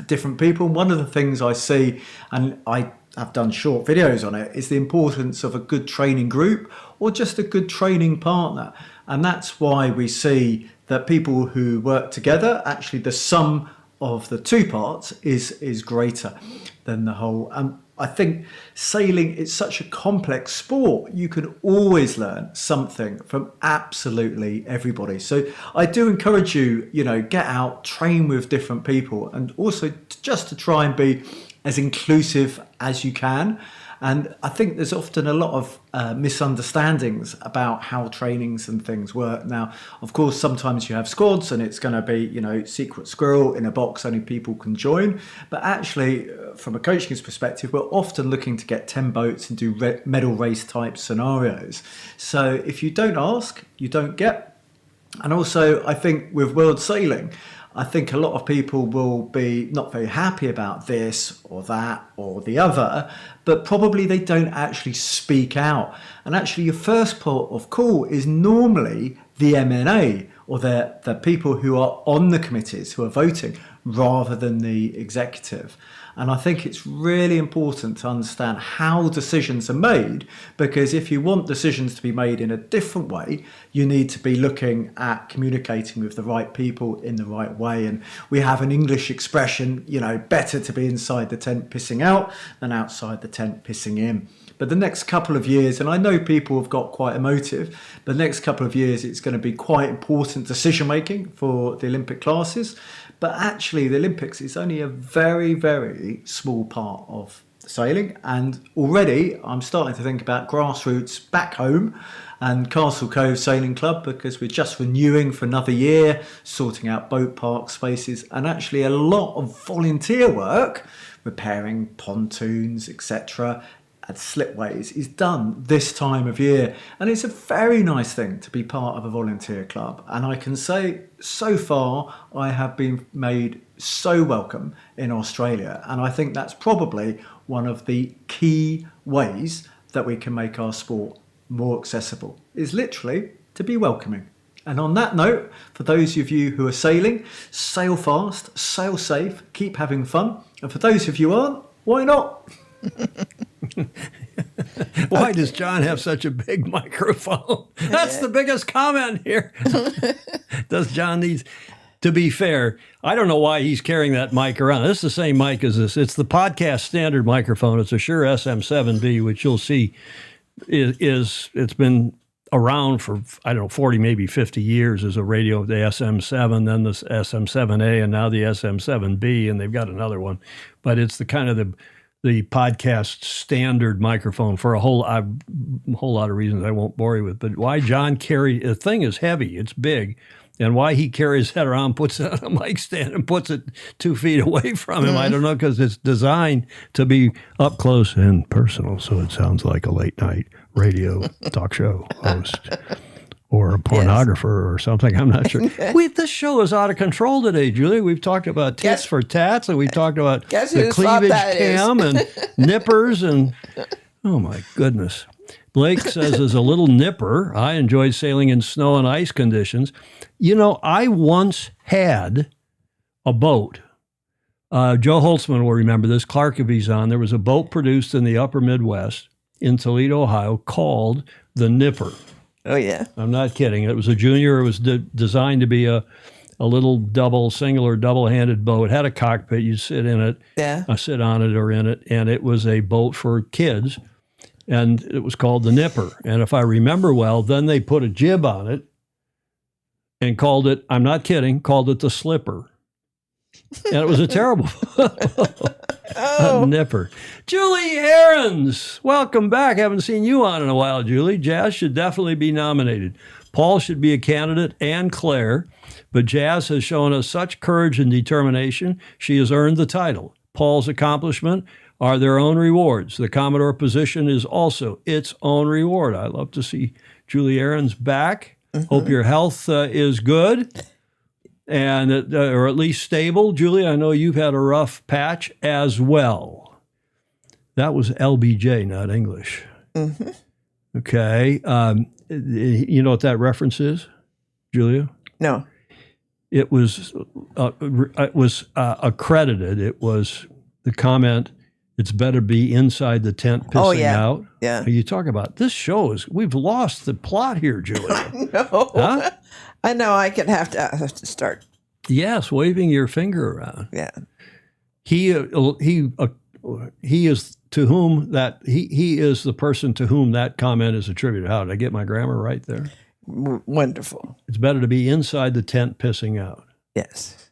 different people. One of the things I see, and I have done short videos on it, is the importance of a good training group or just a good training partner. And that's why we see that people who work together, actually the sum of the two parts is greater than the whole. I think sailing is such a complex sport. You can always learn something from absolutely everybody. So I do encourage you, get out, train with different people, and also just to try and be as inclusive as you can. And I think there's often a lot of misunderstandings about how trainings and things work. Now, of course, sometimes you have squads and it's going to be, secret squirrel in a box, only people can join. But actually, from a coaching's perspective, we're often looking to get 10 boats and do medal race type scenarios. So if you don't ask, you don't get. And also, I think with world sailing, I think a lot of people will be not very happy about this or that or the other, but probably they don't actually speak out. And actually your first port of call is normally the MNA or the people who are on the committees who are voting rather than the executive. And I think it's really important to understand how decisions are made, because if you want decisions to be made in a different way, you need to be looking at communicating with the right people in the right way. And we have an English expression, better to be inside the tent pissing out than outside the tent pissing in. But the next couple of years, and I know people have got quite emotive, but the next couple of years it's going to be quite important decision making for the Olympic classes. But actually, the Olympics is only a very, very small part of sailing. And already I'm starting to think about grassroots back home and Castle Cove Sailing Club, because we're just renewing for another year, sorting out boat park spaces, and actually a lot of volunteer work, repairing pontoons, etc., at slipways is done this time of year. And it's a very nice thing to be part of a volunteer club. And I can say so far I have been made so welcome in Australia. And I think that's probably one of the key ways that we can make our sport more accessible, is literally to be welcoming. And on that note, for those of you who are sailing, sail fast, sail safe, keep having fun. And for those of you who aren't, why not? Why does John have such a big microphone? That's the biggest comment here. Does John need... To be fair, I don't know why he's carrying that mic around. This is the same mic as this. It's the podcast standard microphone. It's a Shure SM7B, which you'll see it's been around for, 40, maybe 50 years as a radio, the SM7, then the SM7A, and now the SM7B, and they've got another one. But it's the kind of the podcast standard microphone for a whole lot of reasons I won't bore you with. But why John the thing is heavy, it's big, and why he carries that around, puts it on a mic stand and puts it 2 feet away from him, I don't know, because it's designed to be up close and personal, so it sounds like a late night radio talk show host. Or a pornographer or something, I'm not sure. This show is out of control today, Julie. We've talked about tits for tats, and we've talked about the cleavage cam and nippers, and oh my goodness. Blake says, as a little nipper, I enjoyed sailing in snow and ice conditions. I once had a boat. Joe Holtzman will remember this. Clark, if he's on, there was a boat produced in the upper Midwest in Toledo, Ohio, called the Nipper. Oh, yeah. I'm not kidding. It was a junior. It was designed to be a little single or double-handed boat. It had a cockpit. You'd sit in it, sit on it or in it, and it was a boat for kids, and it was called the Nipper. And if I remember well, then they put a jib on it and called it, I'm not kidding, called it the Slipper. And it was a terrible nipper. Julie Ahrens, welcome back. Haven't seen you on in a while, Julie. Jazz should definitely be nominated. Paul should be a candidate, and Claire. But Jazz has shown us such courage and determination. She has earned the title. Paul's accomplishment are their own rewards. The Commodore position is also its own reward. I love to see Julie Ahrens back. Hope your health is good. And or at least stable. Julie, I know you've had a rough patch as well. That was LBJ, not English. Mm-hmm. Okay. You know what that reference is, Julia? No. It was accredited. It was the comment, it's better be inside the tent pissing out. Yeah. You talk about, this show we've lost the plot here, Julia. No. Huh? I know I could have to start Yes, waving your finger around. Yeah. He is to whom that he is the person to whom that comment is attributed. How did I get my grammar right there? Wonderful. It's better to be inside the tent pissing out. Yes.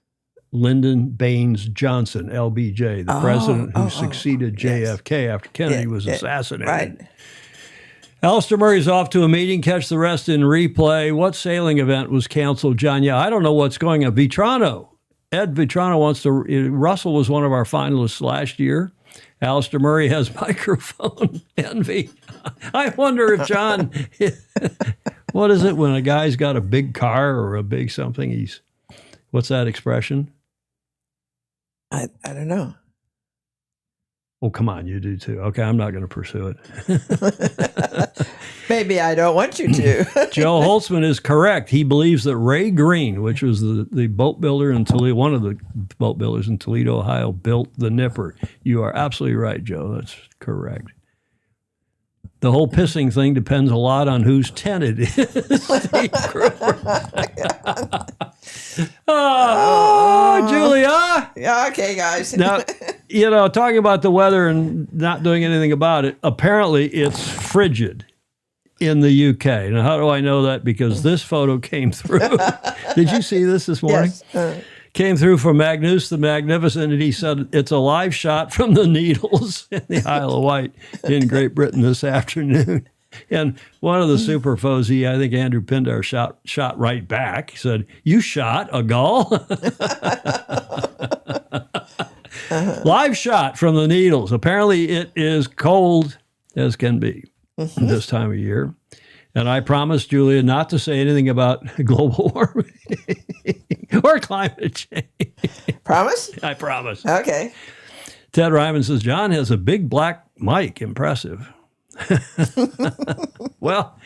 Lyndon Baines Johnson, LBJ, the president who succeeded JFK after Kennedy was assassinated. Right. Alistair Murray's off to a meeting. Catch the rest in replay. What sailing event was canceled, John? Yeah, I don't know what's going on. Vitrano. Ed Vitrano wants to. Russell was one of our finalists last year. Alistair Murray has microphone envy. I wonder if John. What is it when a guy's got a big car or a big something? What's that expression? I don't know. Oh, come on, you do too. Okay, I'm not going to pursue it. Maybe I don't want you to. Joe Holtzman is correct. He believes that Ray Green, which was the boat builder in Toledo, one of the boat builders in Toledo, Ohio, built the Nipper. You are absolutely right, Joe. That's correct. The whole pissing thing depends a lot on whose tent it is. Steve Gruber. Oh, Julia. Yeah, okay, guys. Now, talking about the weather and not doing anything about it, apparently it's frigid in the UK. Now, how do I know that? Because this photo came through. Did you see this morning? Yes. Came through from Magnus the Magnificent, and he said it's a live shot from the Needles in the Isle of Wight in Great Britain this afternoon. And one of the super fozy, I think Andrew Pindar shot right back. He said, "You shot a gull?" Live shot from the Needles. Apparently it is cold as can be this time of year. And I promised Julia not to say anything about global warming or climate change. Promise? I promise. Okay. Ted Ryman says, John has a big black mic. Impressive. Well,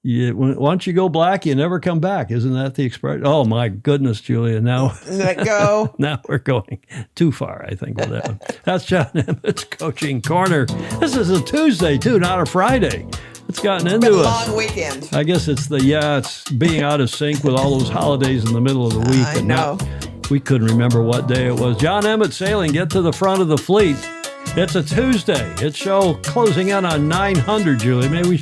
once you go black, you never come back. Isn't that the expression? Oh, my goodness, Julia. Now, Let go. now we're going too far, I think, with that one. That's John Emmett's Coaching Corner. This is a Tuesday, too, not a Friday. It's gotten into Been a us. long weekend. I guess it's being out of sync with all those holidays in the middle of the week. I know. We couldn't remember what day it was. John Emmett Sailing, get to the front of the fleet. It's a Tuesday. It's show closing in on 900, Julie. Maybe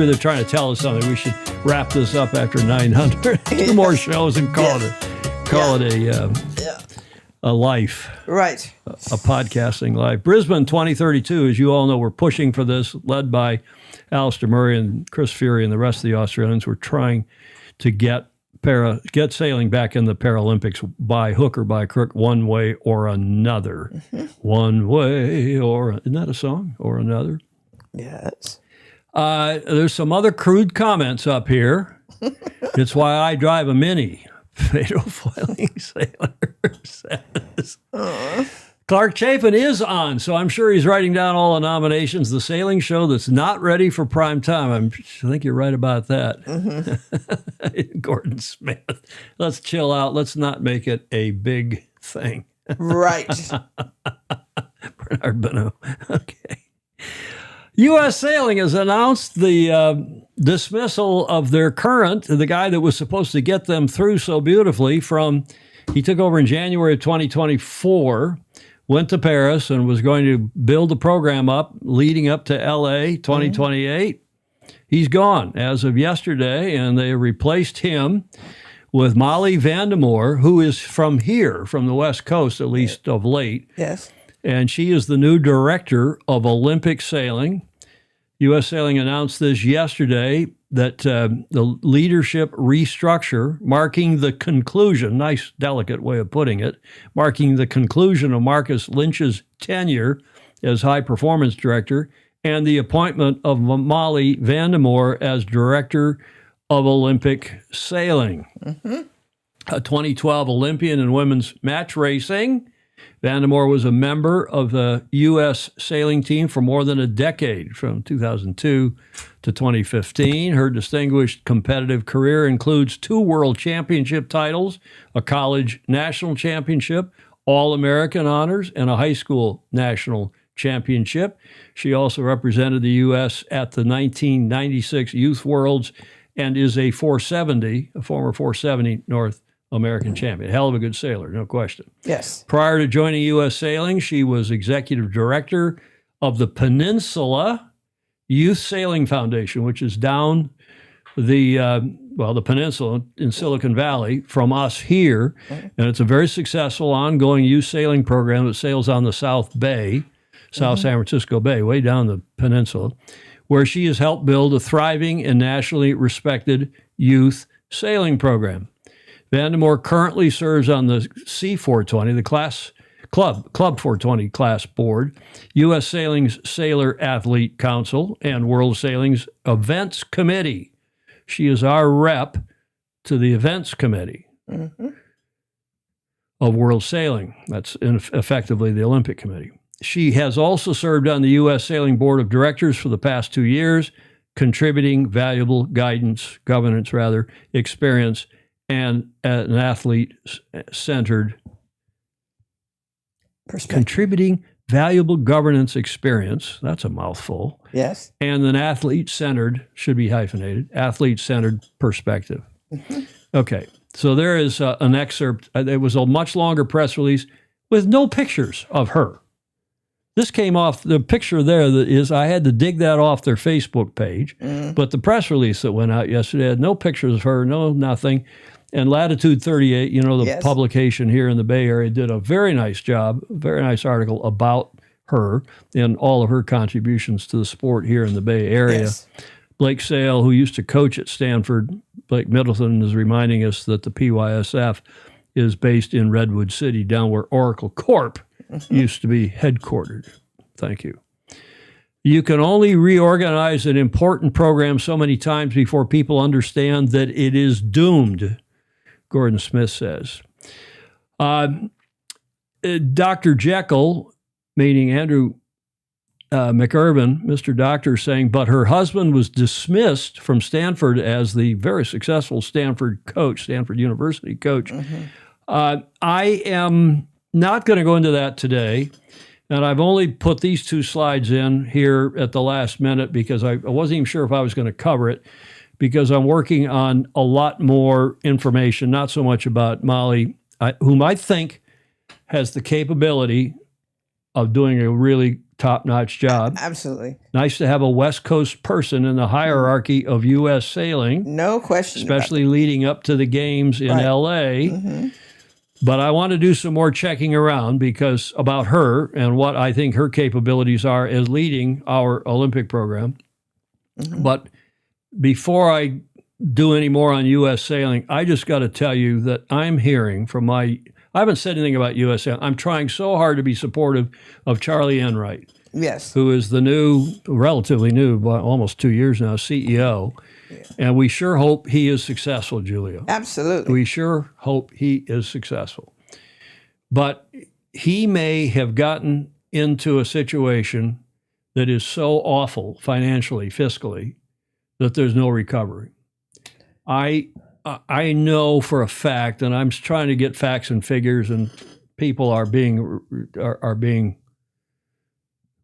they're trying to tell us something. We should wrap this up after 900. Two more shows and call it a life. Right. A podcasting life. Brisbane 2032, as you all know, we're pushing for this, led by Alistair Murray and Chris Fury and the rest of the Australians. We're trying to get sailing back in the Paralympics by hook or by crook, one way or another. Mm-hmm. One way or, isn't that a song? Or another? Yes. There's some other crude comments up here. It's why I drive a Mini. Fatal Foiling Sailor says. Clark Chapin is on, so I'm sure he's writing down all the nominations. The sailing show that's not ready for prime time. I think you're right about that. Mm-hmm. Gordon Smith. Let's chill out. Let's not make it a big thing. Right. Bernard Bonneau. Okay. U.S. Sailing has announced the dismissal of their the guy that was supposed to get them through so beautifully he took over in January of 2024, went to Paris and was going to build the program up leading up to L.A. 2028. Mm-hmm. He's gone as of yesterday, and they replaced him with Molly Vandermoor, who is from here, from the West Coast, at least of late. Yes. And she is the new director of Olympic sailing. U.S. Sailing announced this yesterday that the leadership restructure, marking the conclusion, nice delicate way of putting it, marking the conclusion of Marcus Lynch's tenure as high performance director and the appointment of Molly Vandermoor as director of Olympic sailing. Mm-hmm. A 2012 Olympian in women's match racing, Vandermoor was a member of the U.S. sailing team for more than a decade, from 2002 to 2015. Her distinguished competitive career includes 2 world championship titles, a college national championship, All-American honors, and a high school national championship. She also represented the U.S. at the 1996 Youth Worlds and is a former 470 North American champion. Hell of a good sailor, no question. Yes. Prior to joining U.S. Sailing, she was executive director of the Peninsula Youth Sailing Foundation, which is down the peninsula in Silicon Valley from us here. And it's a very successful ongoing youth sailing program that sails on the South Bay, San Francisco Bay, way down the peninsula, where she has helped build a thriving and nationally respected youth sailing program. Vandemore currently serves on the C420, the Club 420 class board, U.S. Sailing's Sailor Athlete Council, and World Sailing's Events Committee. She is our rep to the Events Committee of World Sailing. That's effectively the Olympic Committee. She has also served on the U.S. Sailing Board of Directors for the past 2 years, contributing valuable governance, experience, and an athlete-centered contributing valuable governance experience. That's a mouthful. Yes. And an athlete-centered, should be hyphenated, athlete-centered perspective. Okay, so there is an excerpt. It was a much longer press release with no pictures of her. This came off, the picture there that is, I had to dig that off their Facebook page, but the press release that went out yesterday had no pictures of her, no nothing. And Latitude 38, the publication here in the Bay Area, did a very nice job, very nice article about her and all of her contributions to the sport here in the Bay Area. Yes. Blake Sale, who used to coach at Stanford, Blake Middleton, is reminding us that the PYSF is based in Redwood City, down where Oracle Corp used to be headquartered. Thank you. You can only reorganize an important program so many times before people understand that it is doomed, Gordon Smith says. Dr. Jekyll, meaning Andrew McIrvin, Mr. Doctor, saying, but her husband was dismissed from Stanford as the very successful Stanford University coach. I am not going to go into that today, and I've only put these 2 slides in here at the last minute because I wasn't even sure if I was going to cover it, because I'm working on a lot more information, not so much about Molly, whom I think has the capability of doing a really top-notch job. Absolutely. Nice to have a West Coast person in the hierarchy of U.S. sailing. No question. Especially leading up to the games in L.A. But I want to do some more checking around because about her and what I think her capabilities are as leading our Olympic program. But before I do any more on U.S. sailing, I just got to tell you that I'm hearing from I haven't said anything about U.S. sailing. I'm trying so hard to be supportive of Charlie Enright, yes, who is the relatively new, almost 2 years now, CEO. Yeah. And we sure hope he is successful, Julia. Absolutely. We sure hope he is successful. But he may have gotten into a situation that is so awful financially, fiscally, that there's no recovery. I know for a fact, and I'm trying to get facts and figures, and people are being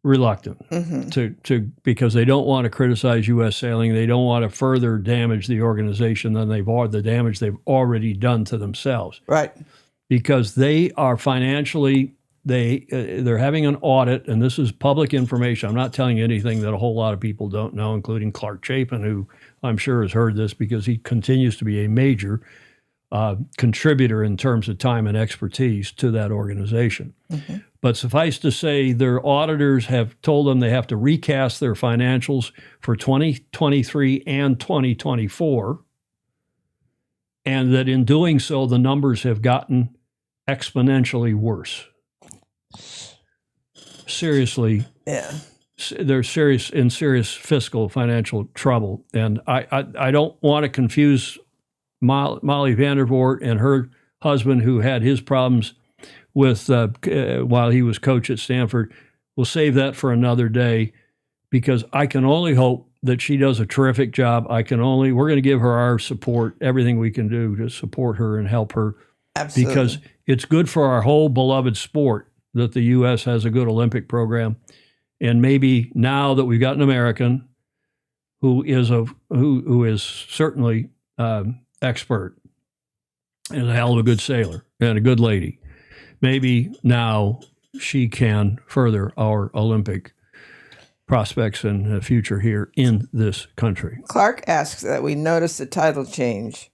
reluctant to because they don't want to criticize U.S. sailing. They don't want to further damage the organization than the damage they've already done to themselves. Right. Because they are financially. They're having an audit, and this is public information. I'm not telling you anything that a whole lot of people don't know, including Clark Chapin, who I'm sure has heard this because he continues to be a major contributor in terms of time and expertise to that organization. But suffice to say, their auditors have told them they have to recast their financials for 2023 and 2024, and that in doing so, the numbers have gotten exponentially worse. Seriously, they're in serious fiscal financial trouble, and I don't want to confuse Molly Vandervoort and her husband, who had his problems with while he was coach at Stanford. We'll save that for another day, because I can only hope that she does a terrific job. We're going to give her our support, everything we can do to support her and help her. Absolutely. Because it's good for our whole beloved sport that the U.S. has a good Olympic program. And maybe now that we've got an American who is certainly expert and a hell of a good sailor and a good lady. Maybe now she can further our Olympic prospects and future here in this country. Clark asks that we notice the title change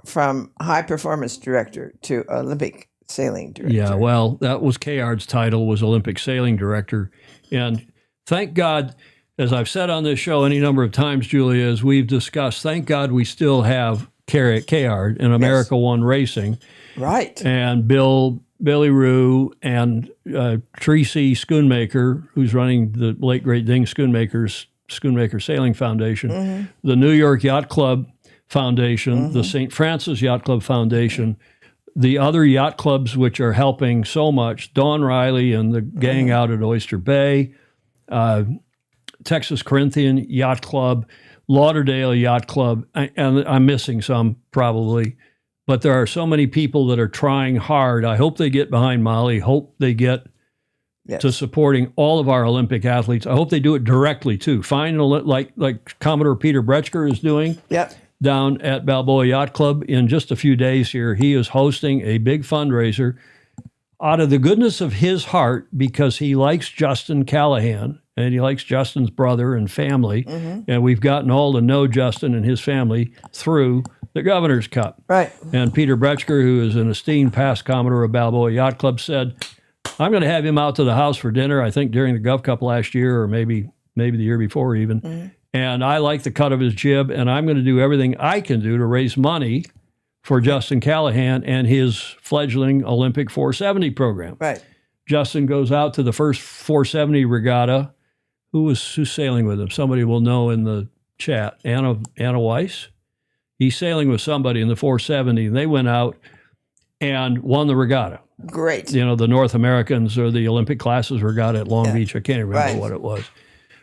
from high performance director to Olympic sailing director. Yeah, well, that was Kayard's title, was Olympic sailing director. And thank God, as I've said on this show any number of times, Julia, as we've discussed, thank God we still have Kayard in America One Racing. Right. And Billy Rue and Tracy Schoonmaker, who's running the late great Ding Schoonmaker Sailing Foundation, the New York Yacht Club Foundation, the St. Francis Yacht Club Foundation, the other yacht clubs which are helping so much, Dawn Riley and the gang out at Oyster Bay, Texas Corinthian Yacht Club, Lauderdale Yacht Club, and I'm missing some probably. But there are so many people that are trying hard. I hope they get behind Molly. Hope they get to supporting all of our Olympic athletes. I hope they do it directly too. Find like Commodore Peter Bretschker is doing down at Balboa Yacht Club in just a few days here. He is hosting a big fundraiser out of the goodness of his heart because he likes Justin Callahan and he likes Justin's brother and family. And we've gotten all to know Justin and his family through the Governor's Cup. Right. And Peter Bretschker, who is an esteemed past Commodore of Balboa Yacht Club, said, I'm going to have him out to the house for dinner, I think during the Gov Cup last year or maybe the year before even. And I like the cut of his jib, and I'm going to do everything I can do to raise money for Justin Callahan and his fledgling Olympic 470 program. Right. Justin goes out to the first 470 regatta. Who's sailing with him? Somebody will know in the chat. Anna Weiss? He's sailing with somebody in the 470, and they went out and won the regatta. Great. You know, the North Americans or the Olympic classes regatta at Long Beach. I can't even remember what it was.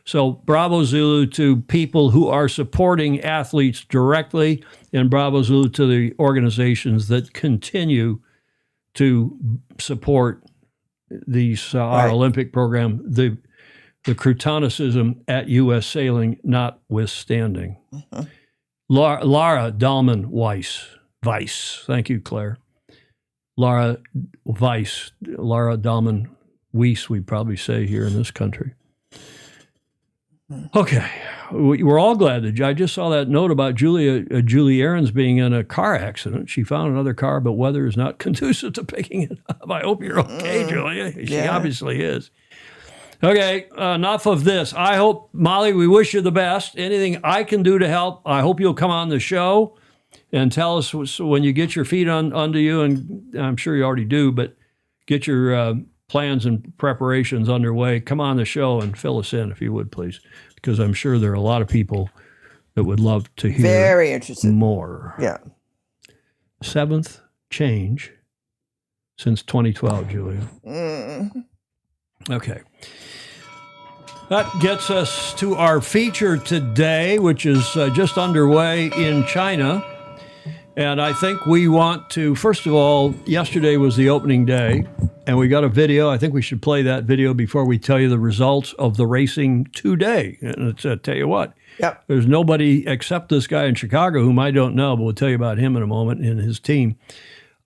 So bravo Zulu to people who are supporting athletes directly, and bravo Zulu to the organizations that continue to support these our Olympic program. The Croutonicism at U.S. Sailing notwithstanding. Lara Dahlman Weiss. Thank you, Claire. Lara Dahlman Weiss, we'd probably say here in this country. Okay. We're all glad that I just saw that note about Julie Aarons being in a car accident. She found another car, but weather is not conducive to picking it up. I hope you're okay, Julia. She obviously is. Okay, enough of this. I hope, Molly, we wish you the best. Anything I can do to help, I hope you'll come on the show and tell us when you get your feet under you, and I'm sure you already do, but get your plans and preparations underway. Come on the show and fill us in, if you would, please, because I'm sure there are a lot of people that would love to hear Very interested. more. Yeah. 7th change since 2012, Julia. Okay. That gets us to our feature today, which is just underway in China. And I think we want to, first of all, yesterday was the opening day, and we got a video. I think we should play that video before we tell you the results of the racing today. And it's, tell you what, there's nobody except this guy in Chicago whom I don't know, but we'll tell you about him in a moment and his team.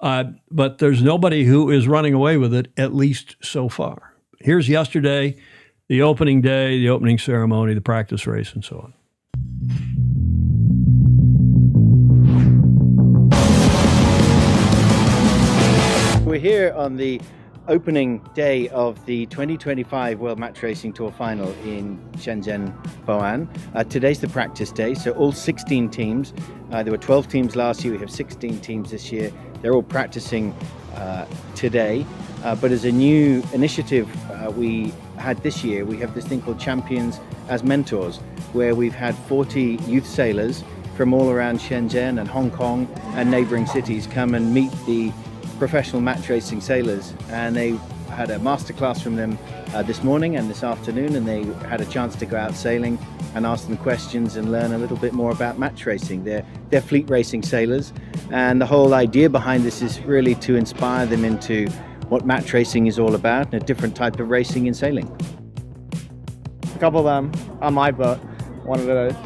But there's nobody who is running away with it, at least so far. Here's yesterday, the opening day, the opening ceremony, the practice race, and so on. We're here on the opening day of the 2025 World Match Racing Tour Final in Shenzhen, Boan. Today's the practice day, so all 16 teams. There were 12 teams last year, we have 16 teams this year. They're all practicing today. But as a new initiative we had this year, we have this thing called Champions as Mentors, where we've had 40 youth sailors from all around Shenzhen and Hong Kong and neighboring cities come and meet the professional match racing sailors, and they had a masterclass from them this morning and this afternoon, and they had a chance to go out sailing and ask them questions and learn a little bit more about match racing. They're fleet racing sailors, and the whole idea behind this is really to inspire them into what match racing is all about and a different type of racing in sailing. A couple of them on my boat wanted to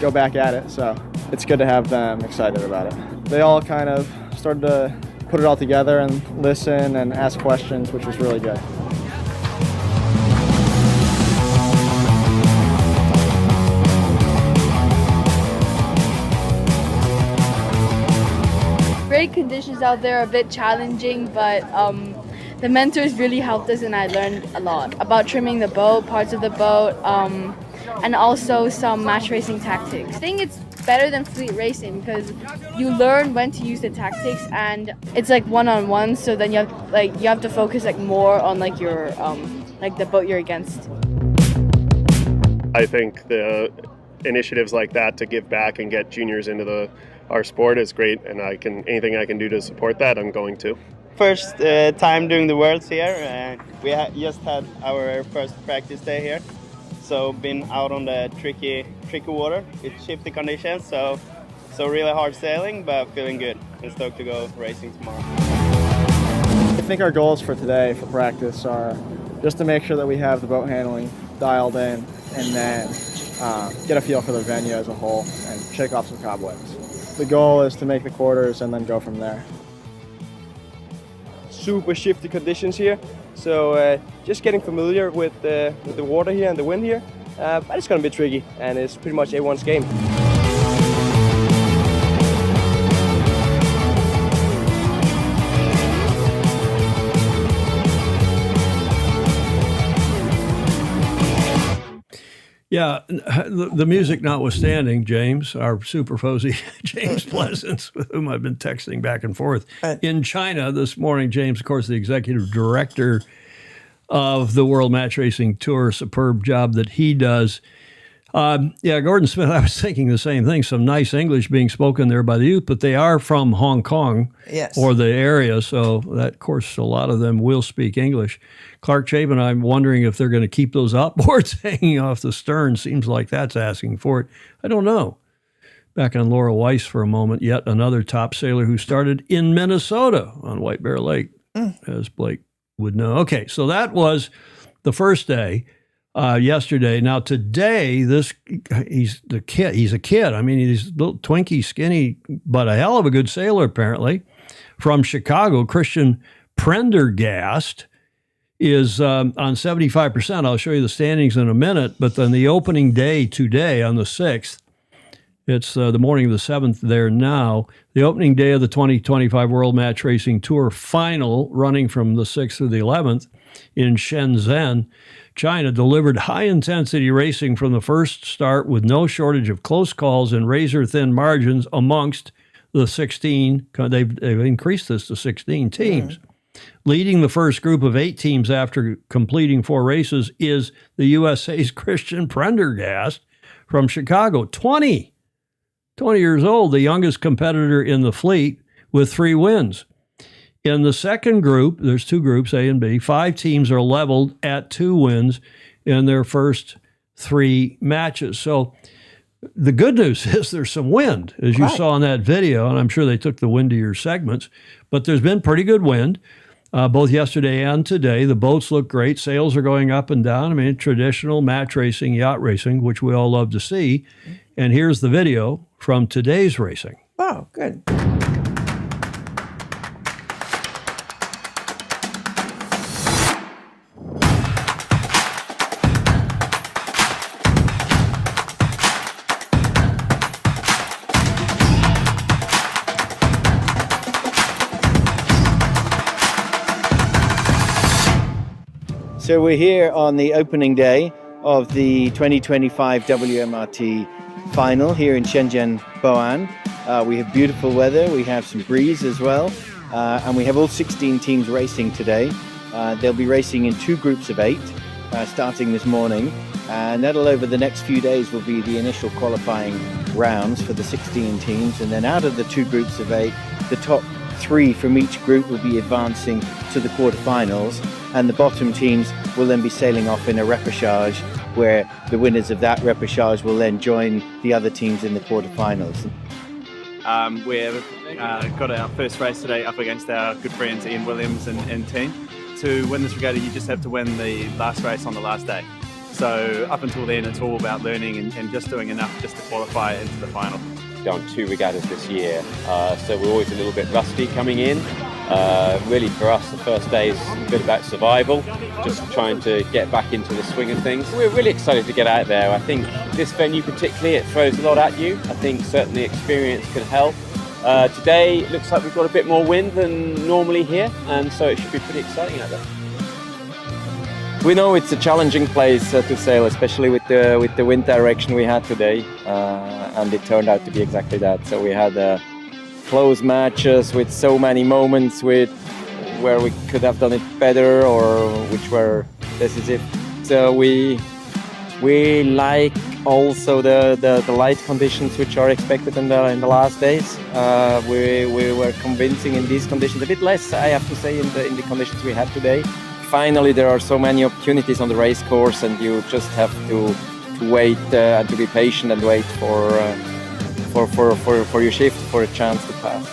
go back at it, so it's good to have them excited about it. They all kind of started to put it all together and listen and ask questions, which was really good. Great conditions out there, a bit challenging, but the mentors really helped us and I learned a lot about trimming the boat, parts of the boat, and also some match racing tactics. I think it's better than fleet racing because you learn when to use the tactics and it's like one-on-one, so then you have to focus more on your the boat you're against. I think the initiatives like that to give back and get juniors into our sport is great, and anything I can do to support that, I'm going to. First time doing the Worlds here. We just had our first practice day here, so been out on the tricky water with shifty conditions. So really hard sailing, but feeling good and stoked to go racing tomorrow. I think our goals for today for practice are just to make sure that we have the boat handling dialed in, and then get a feel for the venue as a whole and shake off some cobwebs. The goal is to make the quarters and then go from there. Super shifty conditions here, so just getting familiar with the water here and the wind here, but it's going to be tricky and it's pretty much everyone's game. Yeah, the music notwithstanding, James, our super Fozy, James Pleasance, with whom I've been texting back and forth. In China this morning, James, of course, the executive director of the World Match Racing Tour, superb job that he does. Gordon Smith, I was thinking the same thing, some nice English being spoken there by the youth, but they are from Hong Kong or the area, so that, of course, a lot of them will speak English. Clark Chapin, I'm wondering if they're going to keep those outboards hanging off the stern. Seems like that's asking for it. I don't know. Back on Laura Weiss for a moment, yet another top sailor who started in Minnesota on White Bear Lake, as Blake would know. Okay, so that was the first day. Yesterday. Now today, he's a kid. I mean, he's a little twinky, skinny, but a hell of a good sailor apparently. From Chicago, Christian Prendergast is on 75%. I'll show you the standings in a minute. But then the opening day today on the 6th, it's the morning of the 7th there now. The opening day of the 2025 World Match Racing Tour final, running from the 6th through the 11th in Shenzhen, China, delivered high-intensity racing from the first start with no shortage of close calls and razor-thin margins amongst the 16. They've increased this to 16 teams. Leading the first group of 8 teams after completing 4 races is the USA's Christian Prendergast from Chicago, 20 years old, the youngest competitor in the fleet with 3 wins. In the second group, there's 2 groups, A and B. 5 teams are leveled at 2 wins in their first 3 matches. So the good news is there's some wind, as you saw in that video, and I'm sure they took the windier segments. But there's been pretty good wind, both yesterday and today. The boats look great. Sails are going up and down. I mean, traditional match racing, yacht racing, which we all love to see. And here's the video from today's racing. Oh, good. So we're here on the opening day of the 2025 WMRT final here in Shenzhen, Boan. We have beautiful weather, we have some breeze as well, and we have all 16 teams racing today. They'll be racing in 2 groups of 8, starting this morning, and that'll over the next few days will be the initial qualifying rounds for the 16 teams, and then out of the 2 groups of 8, the top 3 from each group will be advancing to the quarterfinals, and the bottom teams will then be sailing off in a repechage, where the winners of that repechage will then join the other teams in the quarterfinals. We've got our first race today up against our good friends Ian Williams and team. To win this regatta, you just have to win the last race on the last day. So up until then, it's all about learning and just doing enough just to qualify into the final. We've done 2 regattas this year, so we're always a little bit rusty coming in. Really for us, the first day is a bit about survival, just trying to get back into the swing of things. We're really excited to get out there. I think this venue particularly, it throws a lot at you. I think certainly experience can help. Today it looks like we've got a bit more wind than normally here, and so it should be pretty exciting out there. We know it's a challenging place to sail, especially with the wind direction we had today, and it turned out to be exactly that. So we had close matches with so many moments where we could have done it better or which were decisive. So we like also the light conditions which are expected in the last days. We were convincing in these conditions, a bit less I have to say in the conditions we had today. Finally, there are so many opportunities on the race course, and you just have to wait and to be patient and wait for your shift, for a chance to pass.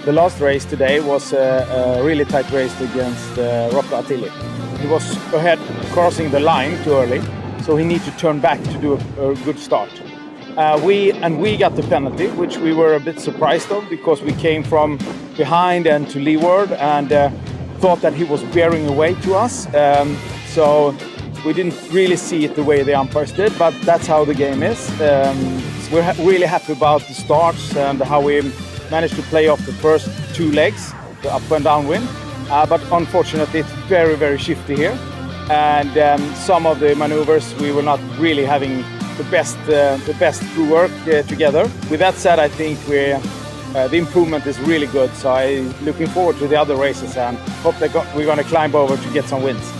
The last race today was a really tight race against Rocco Attili. He was ahead, crossing the line too early, so he needed to turn back to do a good start. We got the penalty, which we were a bit surprised of, because we came from behind and to leeward and thought that he was bearing away to us. So we didn't really see it the way the umpires did, but that's how the game is. We're really happy about the starts and how we managed to play off the first 2 legs, the up and downwind. But unfortunately, it's very, very shifty here. And some of the maneuvers, we were not really having the best crew work together. With that said, I think the improvement is really good. So I'm looking forward to the other races and hope we're going to climb over to get some wins.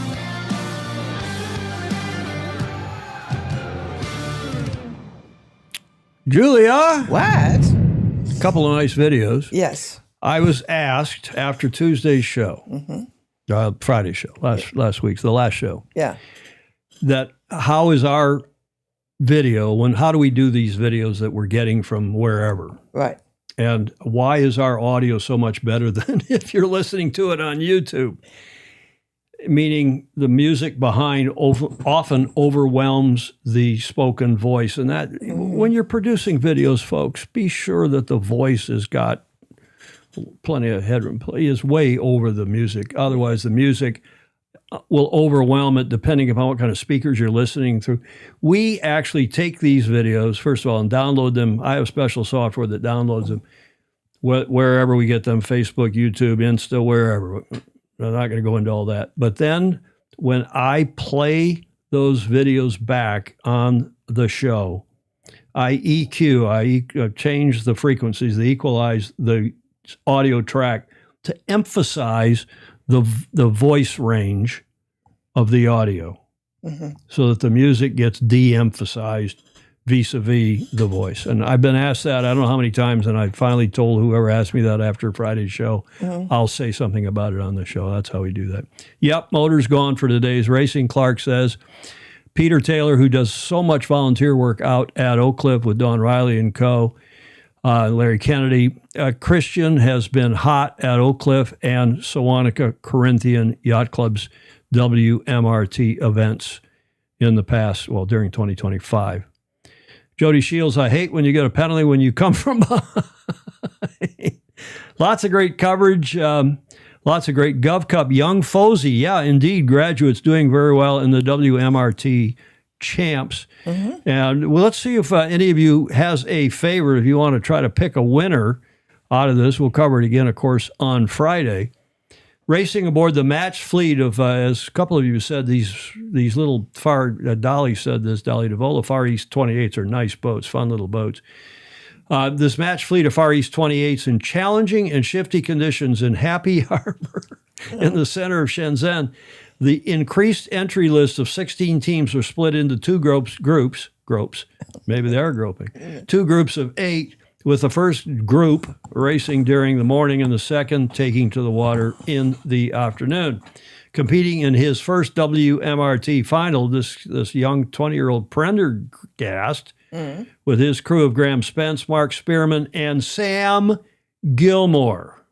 Julia? What? A couple of nice videos. Yes. I was asked after Tuesday's show, Friday's show, last week's, the last show. Yeah. That how is our video, how do we do these videos that we're getting from wherever? Right. And why is our audio so much better than if you're listening to it on YouTube? Meaning the music behind often overwhelms the spoken voice. And that when you're producing videos, folks, be sure that the voice has got plenty of headroom. It is way over the music. Otherwise, the music will overwhelm it depending upon what kind of speakers you're listening through. We actually take these videos, first of all, and download them. I have special software that downloads them wherever we get them, Facebook, YouTube, Insta, wherever. I'm not going to go into all that. But then when I play those videos back on the show, I EQ, I change the frequencies, they equalize the audio track to emphasize the voice range of the audio so that the music gets de-emphasized vis-a-vis the voice. And I've been asked that, I don't know how many times, and I finally told whoever asked me that after Friday's show, I'll say something about it on the show. That's how we do that. Yep, motor's gone for today's racing, Clark says. Peter Taylor, who does so much volunteer work out at Oak Cliff with Don Riley and co., Larry Kennedy. Christian has been hot at Oak Cliff and Sewanaka Corinthian Yacht Club's WMRT events in the past, well, during 2025. Jody Shields, I hate when you get a penalty when you come from behind. Lots of great coverage. Lots of great Gov Cup. Young Fosey, yeah, indeed, graduates doing very well in the WMRT champs. And well, let's see if any of you has a favorite. If you want to try to pick a winner out of this, we'll cover it again, of course, on Friday. Racing aboard the match fleet of, as a couple of you said, these little Dolly said this, Dolly DeVola, Far East 28s are nice boats, fun little boats. This match fleet of Far East 28s in challenging and shifty conditions in Happy Harbor in the center of Shenzhen. The increased entry list of 16 teams were split into two groups, maybe they are groping, 2 groups of 8, with the first group racing during the morning and the second taking to the water in the afternoon. Competing in his first WMRT final, this young 20-year-old Prendergast, with his crew of Graham Spence, Mark Spearman, and Sam Gilmore.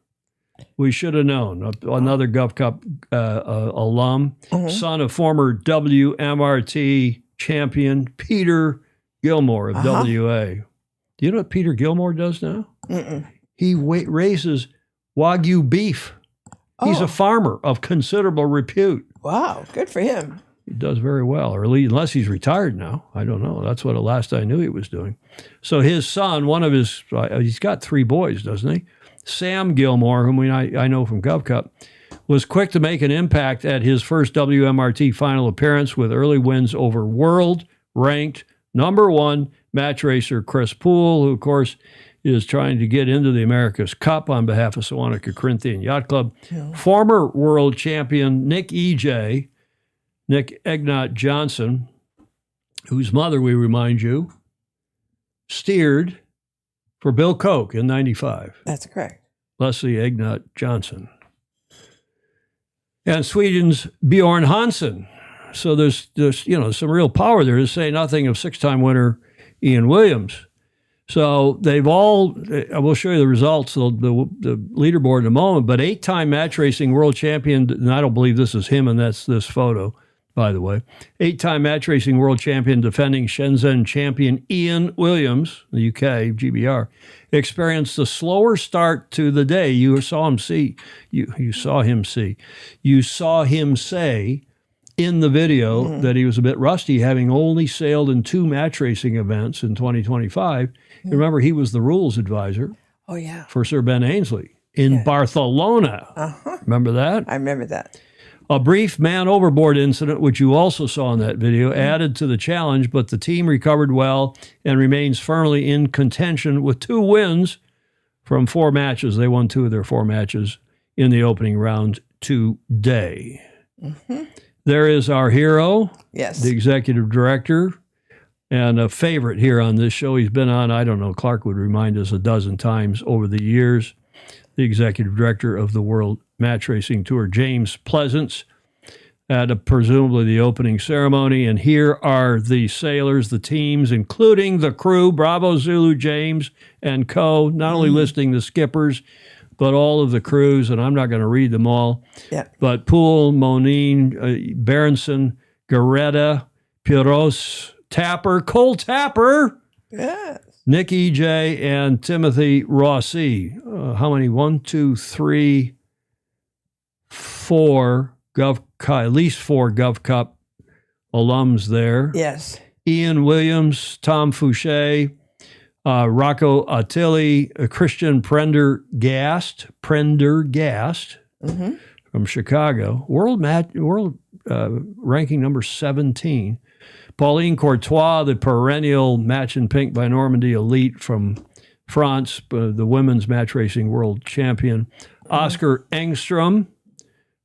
We should have known. Another Gov Cup alum, son of former WMRT champion Peter Gilmore of WA. Do you know what Peter Gilmore does now? Mm-mm. He raises Wagyu beef. He's Oh. a farmer of considerable repute. Wow, good for him. He does very well, or at least, unless he's retired now. I don't know. That's what last I knew he was doing. So his son, one of his, he's got 3 boys, doesn't he? Sam Gilmore, whom I know from Gov Cup, was quick to make an impact at his first WMRT final appearance with early wins over world-ranked #1 match racer Chris Poole, who, of course, is trying to get into the America's Cup on behalf of Sewanaka Corinthian Yacht Club. Yeah. Former world champion Nick Egnott Johnson, whose mother, we remind you, steered for Bill Koch in '95. That's correct. Leslie Egnott Johnson. And Sweden's Bjorn Hansen. So there's some real power there, to say nothing of 6-time winner Ian Williams. So they've all, I will show you the results, the leaderboard in a moment, but 8-time match racing world champion, and I don't believe this is him, and that's this photo, by the way. 8-time match racing world champion, defending Shenzhen champion Ian Williams, the UK GBR, experienced a slower start to the day. You saw him say in the video that he was a bit rusty, having only sailed in 2 match racing events in 2025. You remember, he was the rules advisor Oh, yeah. for Sir Ben Ainslie in Barcelona. Uh-huh. Remember that? I remember that. A brief man overboard incident, which you also saw in that video, added to the challenge, but the team recovered well and remains firmly in contention with 2 wins from 4 matches. They won 2 of their 4 matches in the opening round today. Mm-hmm. There is our hero, Yes. the executive director, and a favorite here on this show. He's been on, I don't know, Clark would remind us a dozen times over the years, the executive director of the World Match Racing Tour, James Pleasance, at presumably the opening ceremony. And here are the sailors, the teams, including the crew, Bravo Zulu, James, and co., not only listing the skippers, but all of the crews, and I'm not going to read them all. Yeah. But Poole, Monine, Berenson, Garetta, Piros, Tapper, Cole Tapper, Yes. Nick E.J., and Timothy Rossi. How many? 1, 2, 3, 4 Gov Cup, at least 4 Gov Cup alums there. Yes. Ian Williams, Tom Fouché, Rocco Attili, Christian Prendergast from Chicago, world ranking number 17. Pauline Courtois, the perennial Match in Pink by Normandy elite from France, the women's match racing world champion. Oscar Engstrom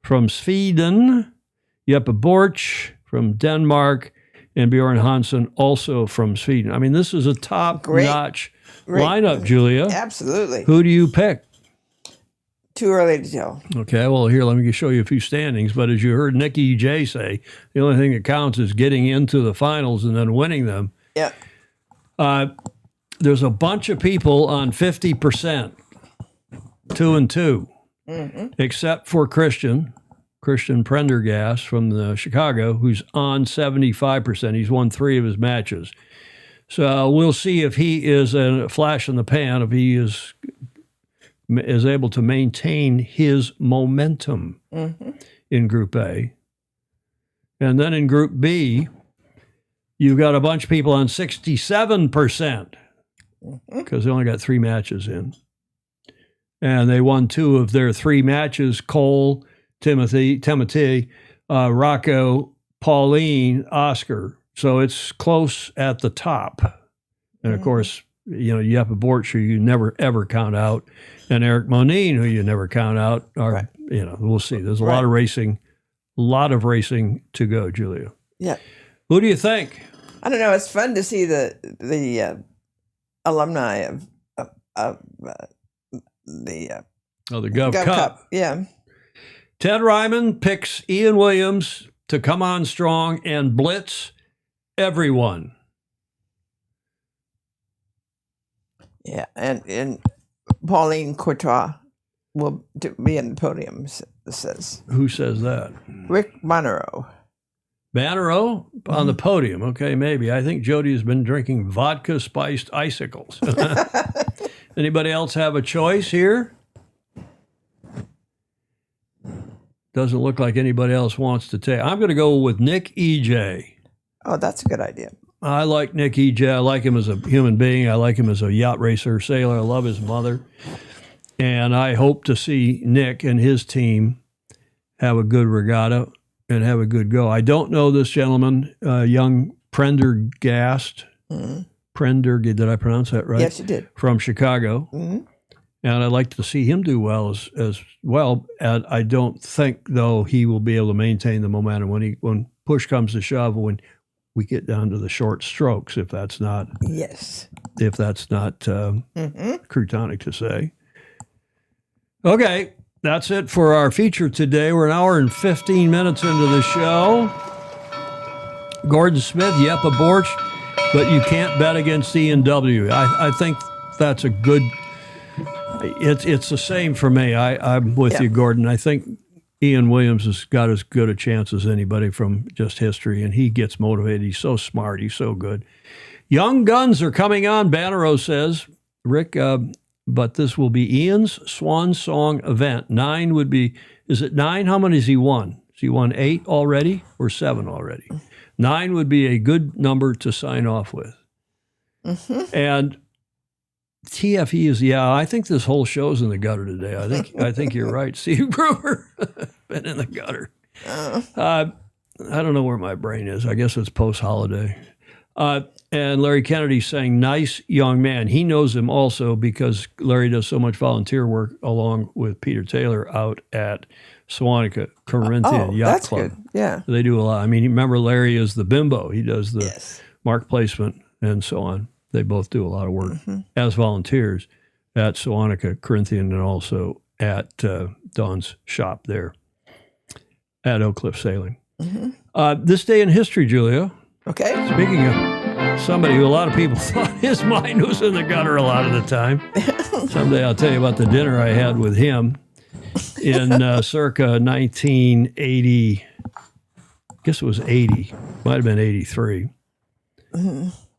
from Sweden, Jeppe Borch from Denmark, and Bjorn Hansen, also from Sweden. I mean, this is a top-notch lineup, Julia. Absolutely. Who do you pick? Too early to tell. Okay, well, here, let me show you a few standings. But as you heard Nikki J say, the only thing that counts is getting into the finals and then winning them. Yeah. There's a bunch of people on 50%, 2 and 2, except for Christian Prendergast from the Chicago, who's on 75%. He's won 3 of his matches. So we'll see if he is a flash in the pan, if he is able to maintain his momentum in Group A. And then in Group B, you've got a bunch of people on 67% because they only got 3 matches in. And they won 2 of their 3 matches, Cole, Timothy, Rocco, Pauline, Oscar. So it's close at the top. And of course, Jeppe Borch, who you never, ever count out, and Eric Monine, who you never count out, are, we'll see. There's a lot of racing to go, Julia. Yeah. Who do you think? I don't know. It's fun to see the alumni of the Gov Cup. Yeah. Ted Ryman picks Ian Williams to come on strong and blitz everyone. Yeah, and Pauline Courtois will be in the podium, says. Who says that? Rick Monroe. Bannero on the podium. Okay, maybe. I think Jody has been drinking vodka-spiced icicles. Anybody else have a choice here? Doesn't look like anybody else wants to take. I'm going to go with Nick E.J. Oh, that's a good idea. I like Nick E.J. I like him as a human being. I like him as a yacht racer, sailor. I love his mother. And I hope to see Nick and his team have a good regatta and have a good go. I don't know this gentleman, young Prendergast. Prendergast, did I pronounce that right? Yes, you did. From Chicago. And I'd like to see him do well as well. And I don't think, though, he will be able to maintain the momentum when push comes to shove, when we get down to the short strokes, if that's not Croutonic to say. Okay, that's it for our feature today. We're an hour and 15 minutes into the show. Gordon Smith, Yepa Borch, but you can't bet against E&W. I think that's a good... It's the same for me. I'm with you, Gordon. I think Ian Williams has got as good a chance as anybody from just history, and he gets motivated. He's so smart. He's so good. Young guns are coming on, Bannero says. Rick, but this will be Ian's swan song event. 9 would be, is it 9? How many has he won? Has he won 8 already or 7 already? 9 would be a good number to sign off with. And TFE is, I think this whole show's in the gutter today. I think you're right, Steve Brewer. Been in the gutter. I don't know where my brain is. I guess it's post-holiday. And Larry Kennedy saying, nice young man. He knows him also because Larry does so much volunteer work along with Peter Taylor out at Sewanee Corinthian Yacht Club. That's good. Yeah. They do a lot. I mean, remember Larry is the bimbo. He does the mark placement and so on. They both do a lot of work as volunteers at Sewanee Corinthian and also at Don's shop there at Oak Cliff Sailing. This day in history, Julia. Okay. Speaking of somebody who a lot of people thought his mind was in the gutter a lot of the time. Someday I'll tell you about the dinner I had with him in circa 1980. I guess it was 80. Might have been 83.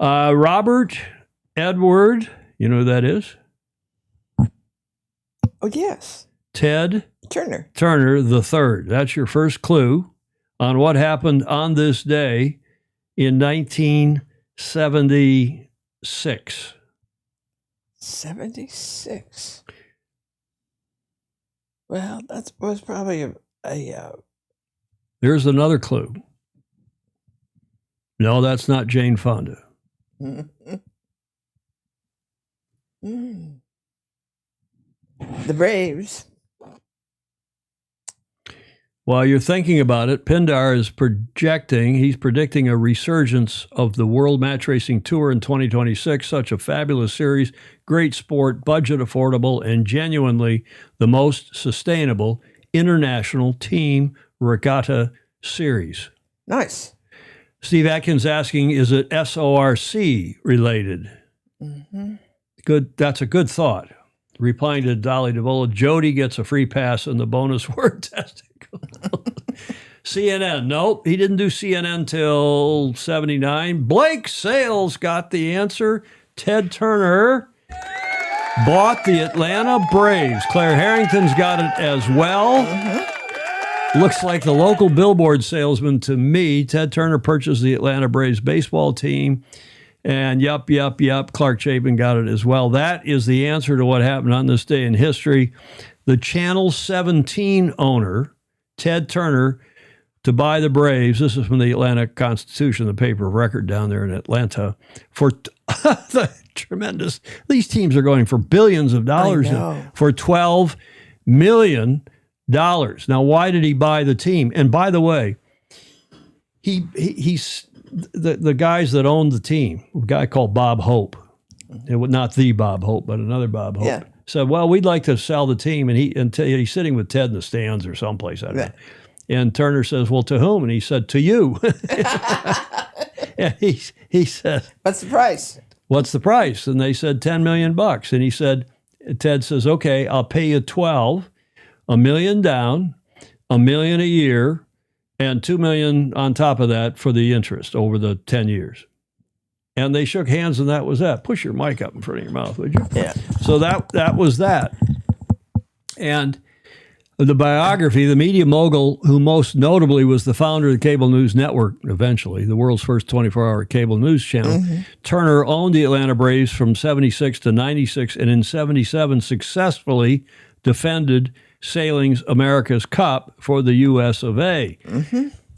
Robert Edward, you know who that is? Oh, yes. Ted Turner the third. That's your first clue on what happened on this day in 1976. 76. Well, that was probably a There's another clue. No, that's not Jane Fonda. The Braves. While you're thinking about it, Pindar is predicting a resurgence of the World Match Racing Tour in 2026. Such a fabulous series, great sport, budget affordable, and genuinely the most sustainable international team regatta series. Nice. Steve Atkins asking, is it SORC related? Good. That's a good thought. Replying to Dolly DeVola, Jody gets a free pass in the bonus word testicle. CNN. Nope, he didn't do CNN till 79. Blake Sales got the answer. Ted Turner bought the Atlanta Braves. Claire Harrington's got it as well. Looks like the local billboard salesman to me. Ted Turner purchased the Atlanta Braves baseball team. And yup, Clark Chapin got it as well. That is the answer to what happened on this day in history. The Channel 17 owner, Ted Turner, to buy the Braves. This is from the Atlanta Constitution, the paper of record down there in Atlanta. For the tremendous, these teams are going for billions of dollars for $12 million. Now, why did he buy the team? And by the way, he's the guys that owned the team, a guy called Bob Hope, not the Bob Hope, but another Bob Hope, said, well, we'd like to sell the team. And he's sitting with Ted in the stands or someplace, I don't know. And Turner says, well, to whom? And he said, to you. And he said, what's the price? What's the price? And they said $10 million. And he said, Ted says, okay, I'll pay you 12, $1 million down, $1 million a year, and $2 million on top of that for the interest over the 10 years. And they shook hands, and that was that. Push your mic up in front of your mouth, would you? Yeah. So that was that. And the biography, the media mogul who most notably was the founder of the cable news network, eventually, the world's first 24-hour cable news channel, Turner owned the Atlanta Braves from 76 to 96, and in 77 successfully defended sailing's America's Cup for the U.S. of A.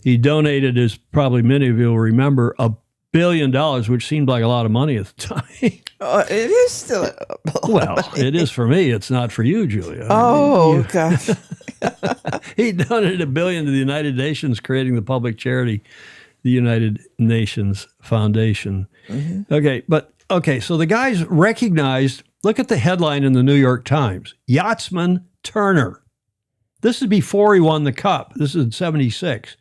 He donated, as probably many of you will remember, $1 billion, which seemed like a lot of money at the time. It is still Well, it is for me. It's not for you, Julia. Oh, gosh. He donated $1 billion to the United Nations, creating the public charity, the United Nations Foundation. Okay, so the guys recognized, look at the headline in the New York Times, Yachtsman Turner. This is before he won the Cup. This is in 76.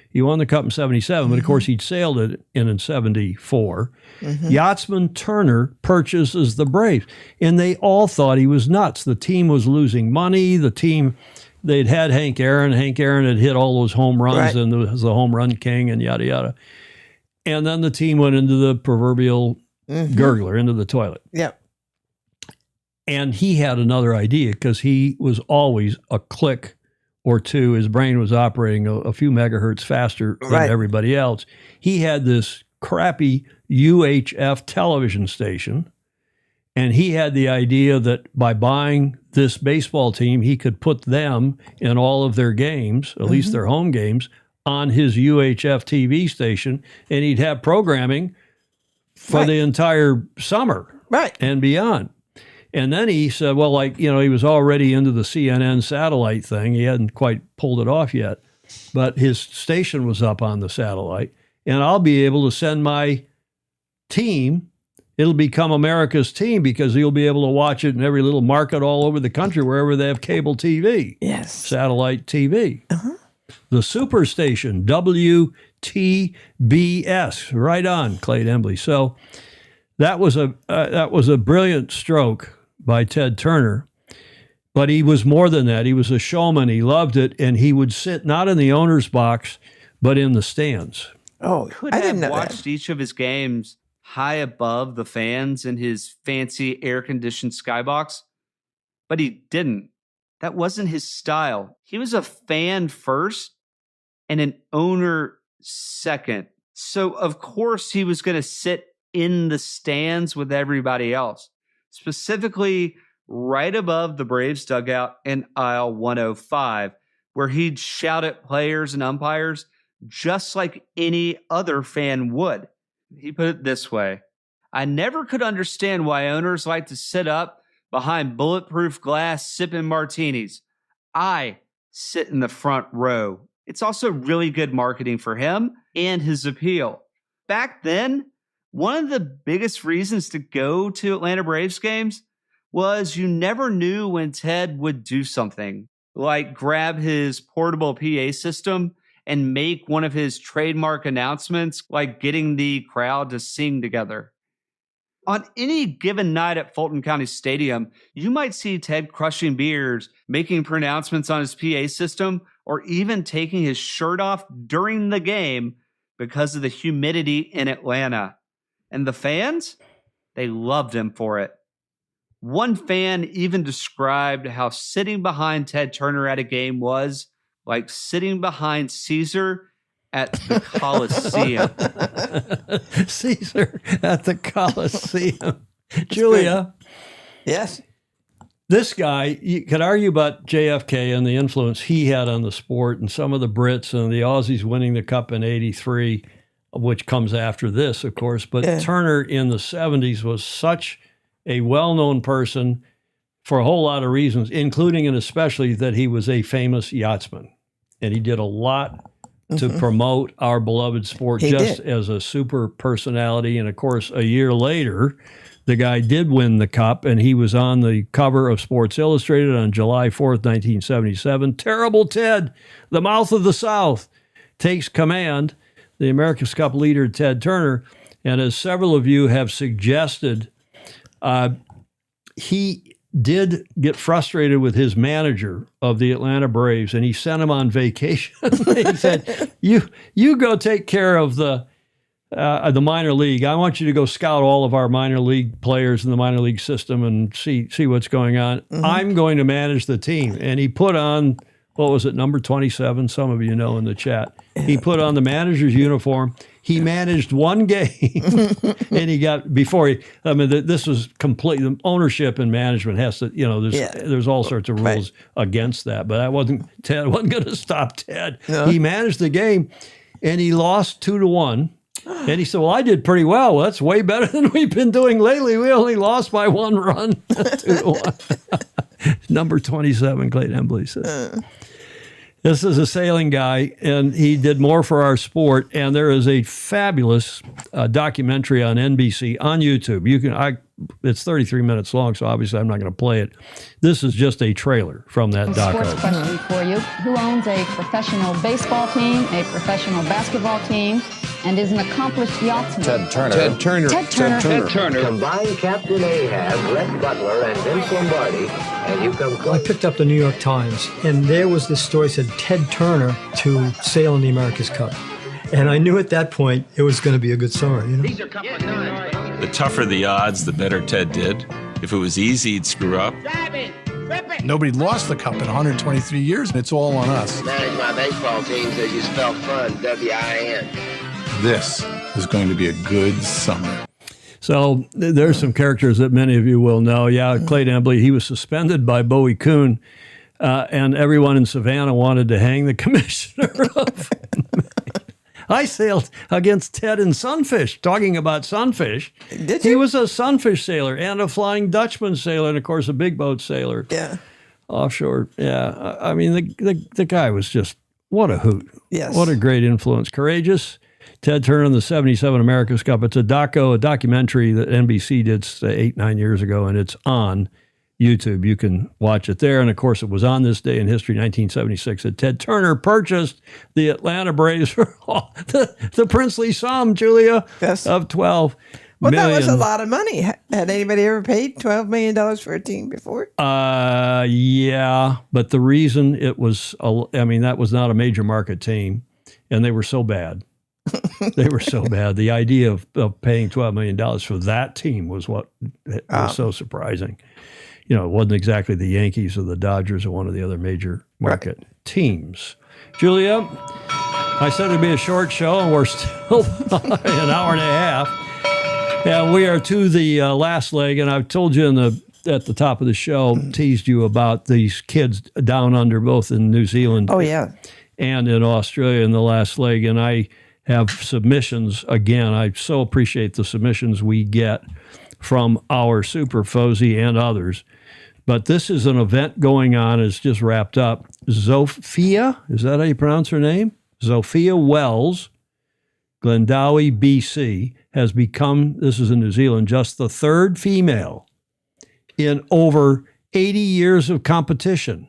He won the Cup in 77, but of course he'd sailed it in 74. Yachtsman Turner purchases the Braves, and they all thought he was nuts. The team was losing money. The team, they'd had Hank Aaron. Hank Aaron had hit all those home runs and was the home run king and yada, yada. And then the team went into the proverbial gurgler, into the toilet. Yep. And he had another idea because he was always a click or two. His brain was operating a few megahertz faster than everybody else. He had this crappy UHF television station, and he had the idea that by buying this baseball team, he could put them in all of their games, at least their home games, on his UHF TV station, and he'd have programming for the entire summer and beyond. And then he said, well, he was already into the CNN satellite thing. He hadn't quite pulled it off yet, but his station was up on the satellite, and I'll be able to send my team. It'll become America's team because you'll be able to watch it in every little market all over the country, wherever they have cable TV. Yes. Satellite TV. The Superstation, WTBS, right on, Clay Embley. So that was a brilliant stroke by Ted Turner, but he was more than that. He was a showman. He loved it, and he would sit not in the owner's box, but in the stands. Oh, Could I have didn't know watched each of his games high above the fans in his fancy air-conditioned skybox, but he didn't. That wasn't his style. He was a fan first and an owner second. So, of course, he was going to sit in the stands with everybody else, specifically right above the Braves dugout in aisle 105, where he'd shout at players and umpires just like any other fan would. He put it this way: I never could understand why owners like to sit up behind bulletproof glass sipping martinis. I sit in the front row. It's also really good marketing for him and his appeal. Back then, one of the biggest reasons to go to Atlanta Braves games was you never knew when Ted would do something, like grab his portable PA system and make one of his trademark announcements, like getting the crowd to sing together. On any given night at Fulton County Stadium, you might see Ted crushing beers, making pronouncements on his PA system, or even taking his shirt off during the game because of the humidity in Atlanta. And the fans, they loved him for it. One fan even described how sitting behind Ted Turner at a game was like sitting behind Caesar at the Coliseum. Caesar at the Coliseum. Julia. Yes. This guy, you could argue about JFK and the influence he had on the sport, and some of the Brits and the Aussies winning the Cup in '83, which comes after this, of course. But Turner in the 70s was such a well-known person for a whole lot of reasons, including and especially that he was a famous yachtsman. And he did a lot to promote our beloved sport as a super personality. And of course, a year later, the guy did win the Cup, and he was on the cover of Sports Illustrated on July 4th, 1977. Terrible Ted, the mouth of the South, takes command, the America's Cup leader, Ted Turner. And as several of you have suggested, he did get frustrated with his manager of the Atlanta Braves, and he sent him on vacation. He said, "You go take care of the minor league. I want you to go scout all of our minor league players in the minor league system and see what's going on. I'm going to manage the team." And he put on, what was it, number 27? Some of you know in the chat. He put on the manager's uniform. He managed one game, and he got this was complete. The ownership and management has to, there's all sorts of rules against that. But Ted wasn't going to stop Ted. No. He managed the game, and he lost 2-1. And he said, "Well, I did pretty well. Well, that's way better than we've been doing lately. We only lost by 1 run, 2-1. Number 27, Clayton Embley said. This is a sailing guy, and he did more for our sport. And there is a fabulous documentary on NBC on YouTube. It's 33 minutes long, so obviously I'm not going to play it. This is just a trailer from that doco. Sports question for you. Who owns a professional baseball team, a professional basketball team, and is an accomplished yachtsman? Ted Turner. Ted Turner. Ted Turner. Combine Captain Ahab, Red Butler, and Vince Lombardi, and you come close. I picked up the New York Times, and there was this story that said Ted Turner to sail in the America's Cup. And I knew at that point it was going to be a good story. These are a couple of nines. The tougher the odds, the better Ted did. If it was easy, he'd screw up. Nobody lost the cup in 123 years, and it's all on us. Manage my baseball team so you spell fun, W-I-N. This is going to be a good summer. So there's some characters that many of you will know. Yeah, Clayton Embley, he was suspended by Bowie Kuhn, and everyone in Savannah wanted to hang the commissioner of I sailed against Ted in Sunfish, talking about sunfish. Did you? He was a sunfish sailor and a Flying Dutchman sailor, and of course a big boat sailor. Yeah. Offshore. Yeah. I mean, the guy was just, what a hoot. Yes. What a great influence. Courageous. Ted Turner in the 77 America's Cup. It's a documentary that NBC did 8-9 years ago, and it's on YouTube. You can watch it there. And of course, it was on this day in history, 1976, that Ted Turner purchased the Atlanta Braves for the princely sum, Julia, of $12 Well, million. that was a lot of money. Had anybody ever paid $12 million for a team before? Yeah, but the reason it was, that was not a major market team, and they were so bad. They were so bad. The idea of paying $12 million for that team was what was so surprising. It wasn't exactly the Yankees or the Dodgers or one of the other major market teams. Julia, I said it'd be a short show, and we're still an hour and a half. And we are to the last leg, and I've told you at the top of the show, teased you about these kids down under, both in New Zealand and in Australia in the last leg. And I have submissions. Again, I so appreciate the submissions we get from our Super Fozy and others. But this is an event going on. It's just wrapped up. Zofia, is that how you pronounce her name? Zofia Wells, Glendowie, BC, has become, this is in New Zealand, just the third female in over 80 years of competition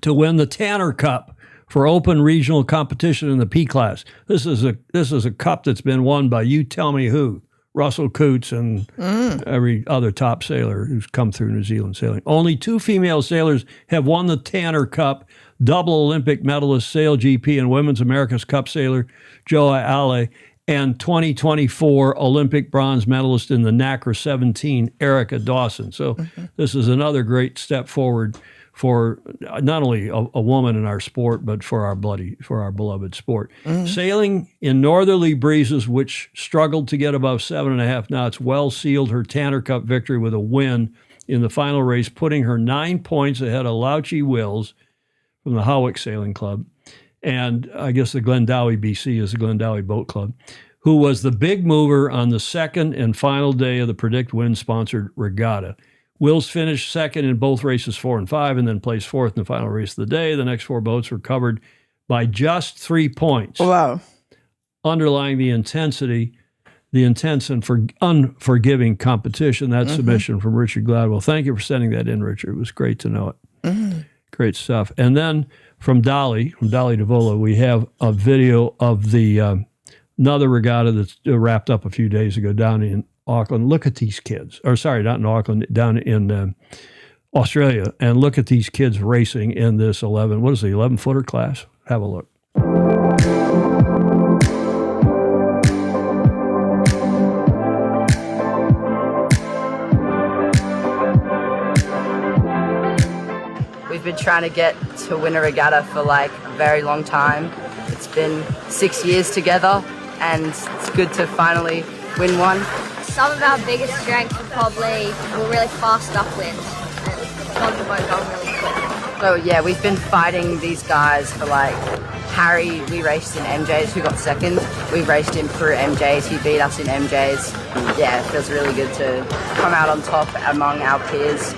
to win the Tanner Cup for open regional competition in the P class. This is a cup that's been won by you tell me who. Russell Coots and every other top sailor who's come through New Zealand sailing. Only 2 female sailors have won the Tanner Cup. Double Olympic medalist, Sail GP and Women's America's Cup sailor Joa Ale, and 2024 Olympic bronze medalist in the NACRA 17, Erica Dawson. So this is another great step forward for not only a woman in our sport, but for our beloved sport. Sailing in northerly breezes, which struggled to get above 7.5 knots, Wells sealed her Tanner Cup victory with a win in the final race, putting her 9 points ahead of Lauchie Wills from the Howick Sailing Club. And I guess the Glendowie BC is the Glendowie Boat Club, who was the big mover on the second and final day of the Predict Wind-sponsored regatta. Wills finished second in both races 4 and 5, and then placed fourth in the final race of the day. The next 4 boats were covered by just 3 points. Wow. Underlying the intensity, the intense and unforgiving competition. That submission from Richard Gladwell. Thank you for sending that in, Richard. It was great to know it. Great stuff. And then from Dolly DeVola, we have a video of the another regatta that's wrapped up a few days ago down in Auckland. Look at these kids. Or sorry, not in Auckland, down in Australia. And look at these kids racing in this 11-footer class. Have a look. We've been trying to get to win a regatta for like a very long time. It's been 6 years together, and it's good to finally win one. Some of our biggest strengths are probably we're really fast upwind and got the boat going really quick. So yeah, we've been fighting these guys for like Harry. We raced in MJs, who got second. We raced in Peru MJs. He beat us in MJs. Yeah, it feels really good to come out on top among our peers.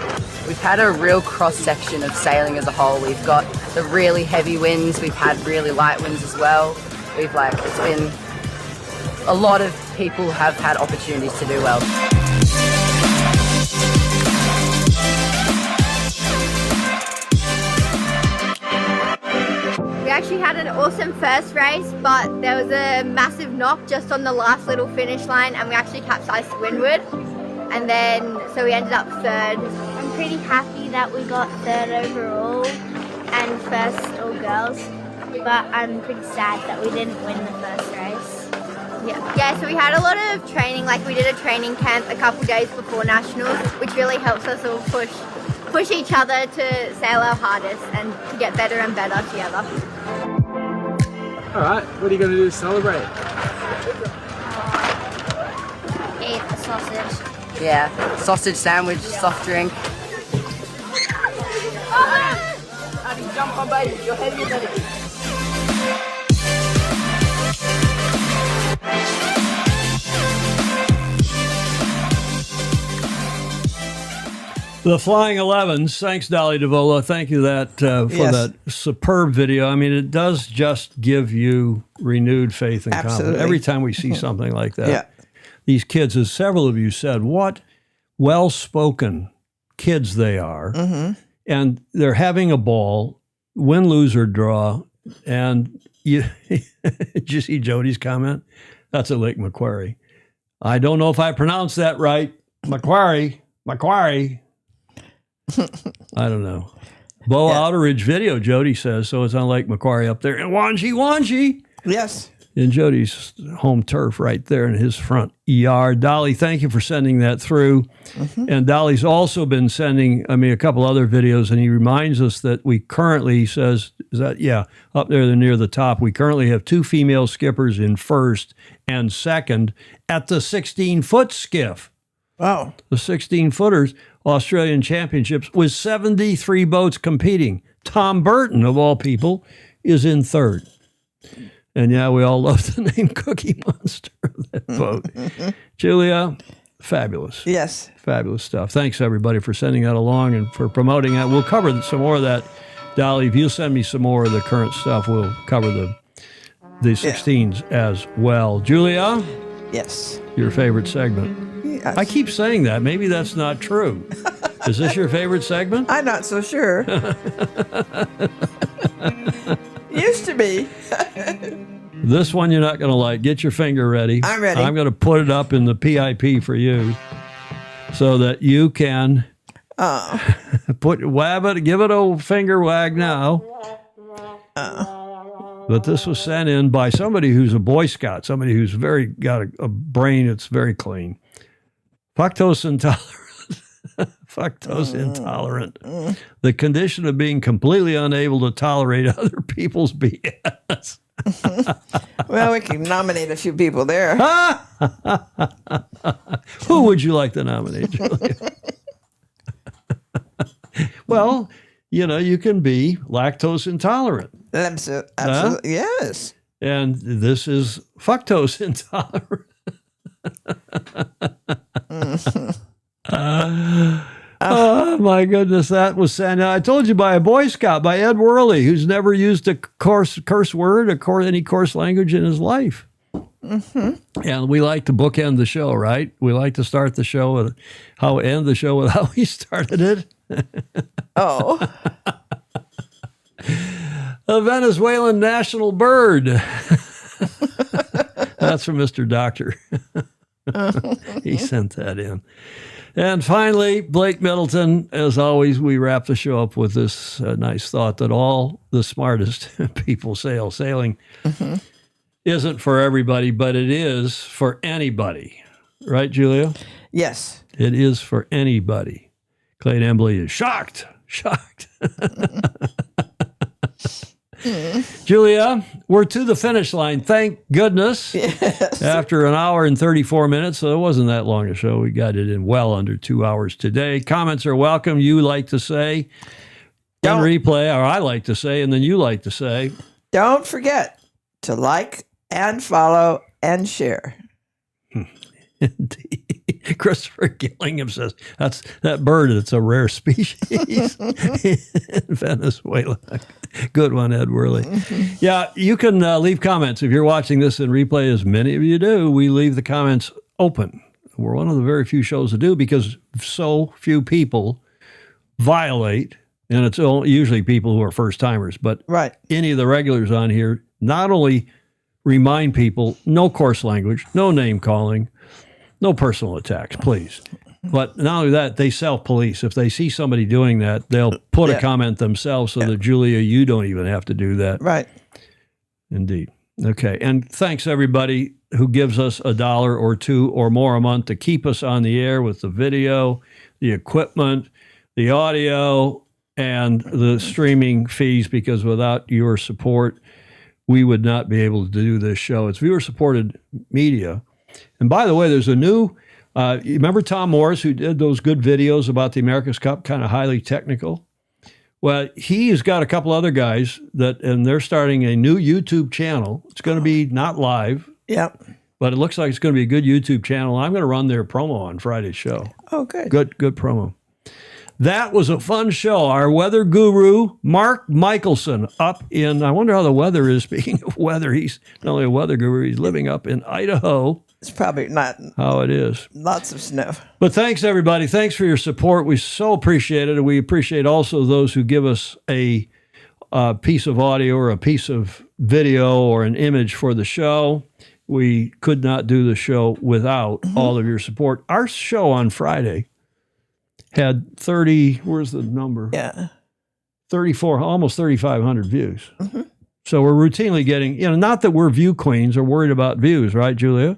We've had a real cross-section of sailing as a whole. We've got the really heavy winds, we've had really light winds as well. It's been, a lot of people have had opportunities to do well. We actually had an awesome first race, but there was a massive knock just on the last little finish line, and we actually capsized to windward. And then, so we ended up third. I'm pretty happy that we got third overall and first all girls, but I'm pretty sad that we didn't win the first race. Yeah, so we had a lot of training, like we did a training camp a couple days before nationals, which really helps us all push each other to sail our hardest and to get better and better together. All right, what are you going to do to celebrate? Eat a sausage. Yeah, sausage sandwich, soft drink. Honey, jump on, baby. You're heavier than it. The Flying 11s. Thanks, Dolly DeVola. Thank you for that superb video. I mean, it does just give you renewed faith and confidence every time we see something like that. Yeah. These kids, as several of you said, what well-spoken kids they are. Mm-hmm. And they're having a ball, win, lose, or draw. And did you see Jody's comment? That's at Lake Macquarie. I don't know if I pronounced that right. Macquarie. I don't know. Bow Outeridge video, Jody says. So it's on Lake Macquarie up there. And Wanji. Yes. In Jody's home turf right there in his front yard. Dolly, thank you for sending that through. Mm-hmm. And Dolly's also been sending, a couple other videos, and he reminds us that we currently, he says, up there near the top, we currently have 2 female skippers in first and second at the 16-foot skiff. Wow. The 16-footers, Australian Championships, with 73 boats competing. Tom Burton, of all people, is in third. And yeah, we all love the name Cookie Monster of that boat. Julia, fabulous. Yes. Fabulous stuff. Thanks, everybody, for sending that along and for promoting that. We'll cover some more of that. Dolly, if you'll send me some more of the current stuff, we'll cover the 16s as well. Julia? Yes. Your favorite segment? Yes. I keep saying that. Maybe that's not true. Is this your favorite segment? I'm not so sure. Used to be. This one you're not going to like. Get your finger ready. I'm ready. I'm going to put it up in the PIP for you so that you can wab it, give it a finger wag now. But this was sent in by somebody who's a Boy Scout, somebody who's got a brain that's very clean. Fructose intolerant. Fructose intolerant. The condition of being completely unable to tolerate other people's BS. Well, we can nominate a few people there. Who would you like to nominate, Julia? Well, you can be lactose intolerant. Absolutely, yes. And this is fructose intolerant. Oh my goodness, that was sent. I told you by a Boy Scout, by Ed Worley, who's never used a curse word, any coarse language in his life. Mm-hmm. And we like to bookend the show, right? We like to start the show end the show with how we started it. Oh. A Venezuelan national bird. That's from Mr. Doctor. He sent that in. And finally, Blake Middleton, as always, we wrap the show up with this nice thought that all the smartest people sail. Sailing isn't for everybody, but it is for anybody. Right, Julia? Yes. It is for anybody. Clayton Embley is shocked. Julia, we're to the finish line. Thank goodness. Yes. After an hour and 34 minutes, so it wasn't that long a show. We got it in well under 2 hours today. Comments are welcome. You like to say in replay, or I like to say, and then you like to say. Don't forget to like and follow and share. Indeed. Christopher Gillingham says that bird. It's a rare species in Venezuela. Good one, Ed Worley. Yeah, you can leave comments if you're watching this in replay. As many of you do, we leave the comments open. We're one of the very few shows to do because so few people violate, and it's usually people who are first timers. But any of the regulars on here not only remind people no coarse language, no name calling. No personal attacks, please. But not only that, they self-police. If they see somebody doing that, they'll put a comment themselves so that, Julia, you don't even have to do that. Right. Indeed. Okay. And thanks, everybody who gives us $1 or $2 or more a month to keep us on the air with the video, the equipment, the audio, and the streaming fees, because without your support, we would not be able to do this show. It's viewer-supported media. And by the way, there's a new, you remember Tom Morris, who did those good videos about the America's Cup, kind of highly technical? Well, he's got a couple other guys and they're starting a new YouTube channel. It's going to be not live. Yep. But it looks like it's going to be a good YouTube channel. I'm going to run their promo on Friday's show. Oh, good. Good promo. That was a fun show. Our weather guru, Mark Michelson, up in, I wonder how the weather is. Speaking of weather, he's not only a weather guru, he's living up in Idaho. It's probably not. How it is. Lots of snow. But thanks, everybody. Thanks for your support. We so appreciate it. And we appreciate also those who give us a piece of audio or a piece of video or an image for the show. We could not do the show without all of your support. Our show on Friday had where's the number? Yeah. 34, almost 3,500 views. So we're routinely getting, not that we're view queens or worried about views, right, Julia?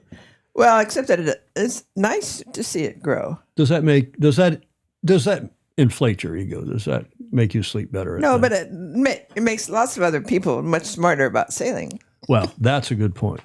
Well, except that it's nice to see it grow. Does that inflate your ego? Does that make you sleep better at No, night? but it makes lots of other people much smarter about sailing. Well, that's a good point.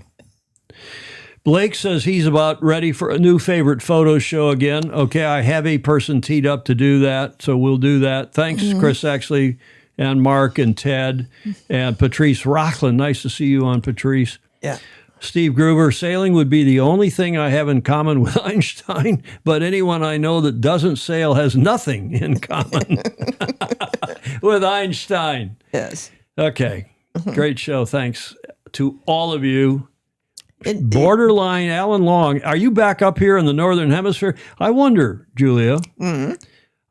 Blake says he's about ready for a new favorite photo show again. Okay, I have a person teed up to do that, so we'll do that. Thanks, Chris Exley and Mark and Ted and Patrice Rockland. Nice to see you on, Patrice. Yeah. Steve Gruber, sailing would be the only thing I have in common with Einstein, but anyone I know that doesn't sail has nothing in common with Einstein. Yes. Okay. Great show. Thanks to all of you. Borderline Alan Long. Are you back up here in the Northern Hemisphere? I wonder, Julia.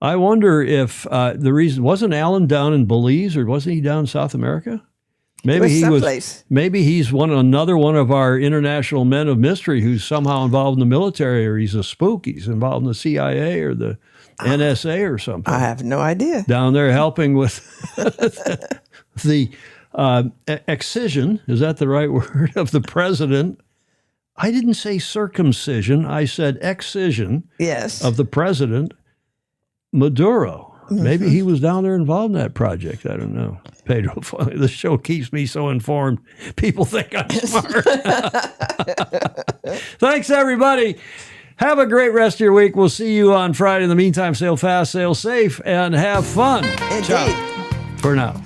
I wonder if the reason wasn't Alan down in Belize, or wasn't he down in South America? Maybe he was. Maybe he's another one of our international men of mystery who's somehow involved in the military, or he's a spook. He's involved in the CIA or the NSA or something. I have no idea. Down there helping with the excision, is that the right word, of the president? I didn't say circumcision. I said excision. Yes. Of the president, Maduro. Maybe he was down there involved in that project. I don't know. Pedro, the show keeps me so informed. People think I'm smart. Thanks, everybody. Have a great rest of your week. We'll see you on Friday. In the meantime, sail fast, sail safe, and have fun. Indeed. Ciao for now.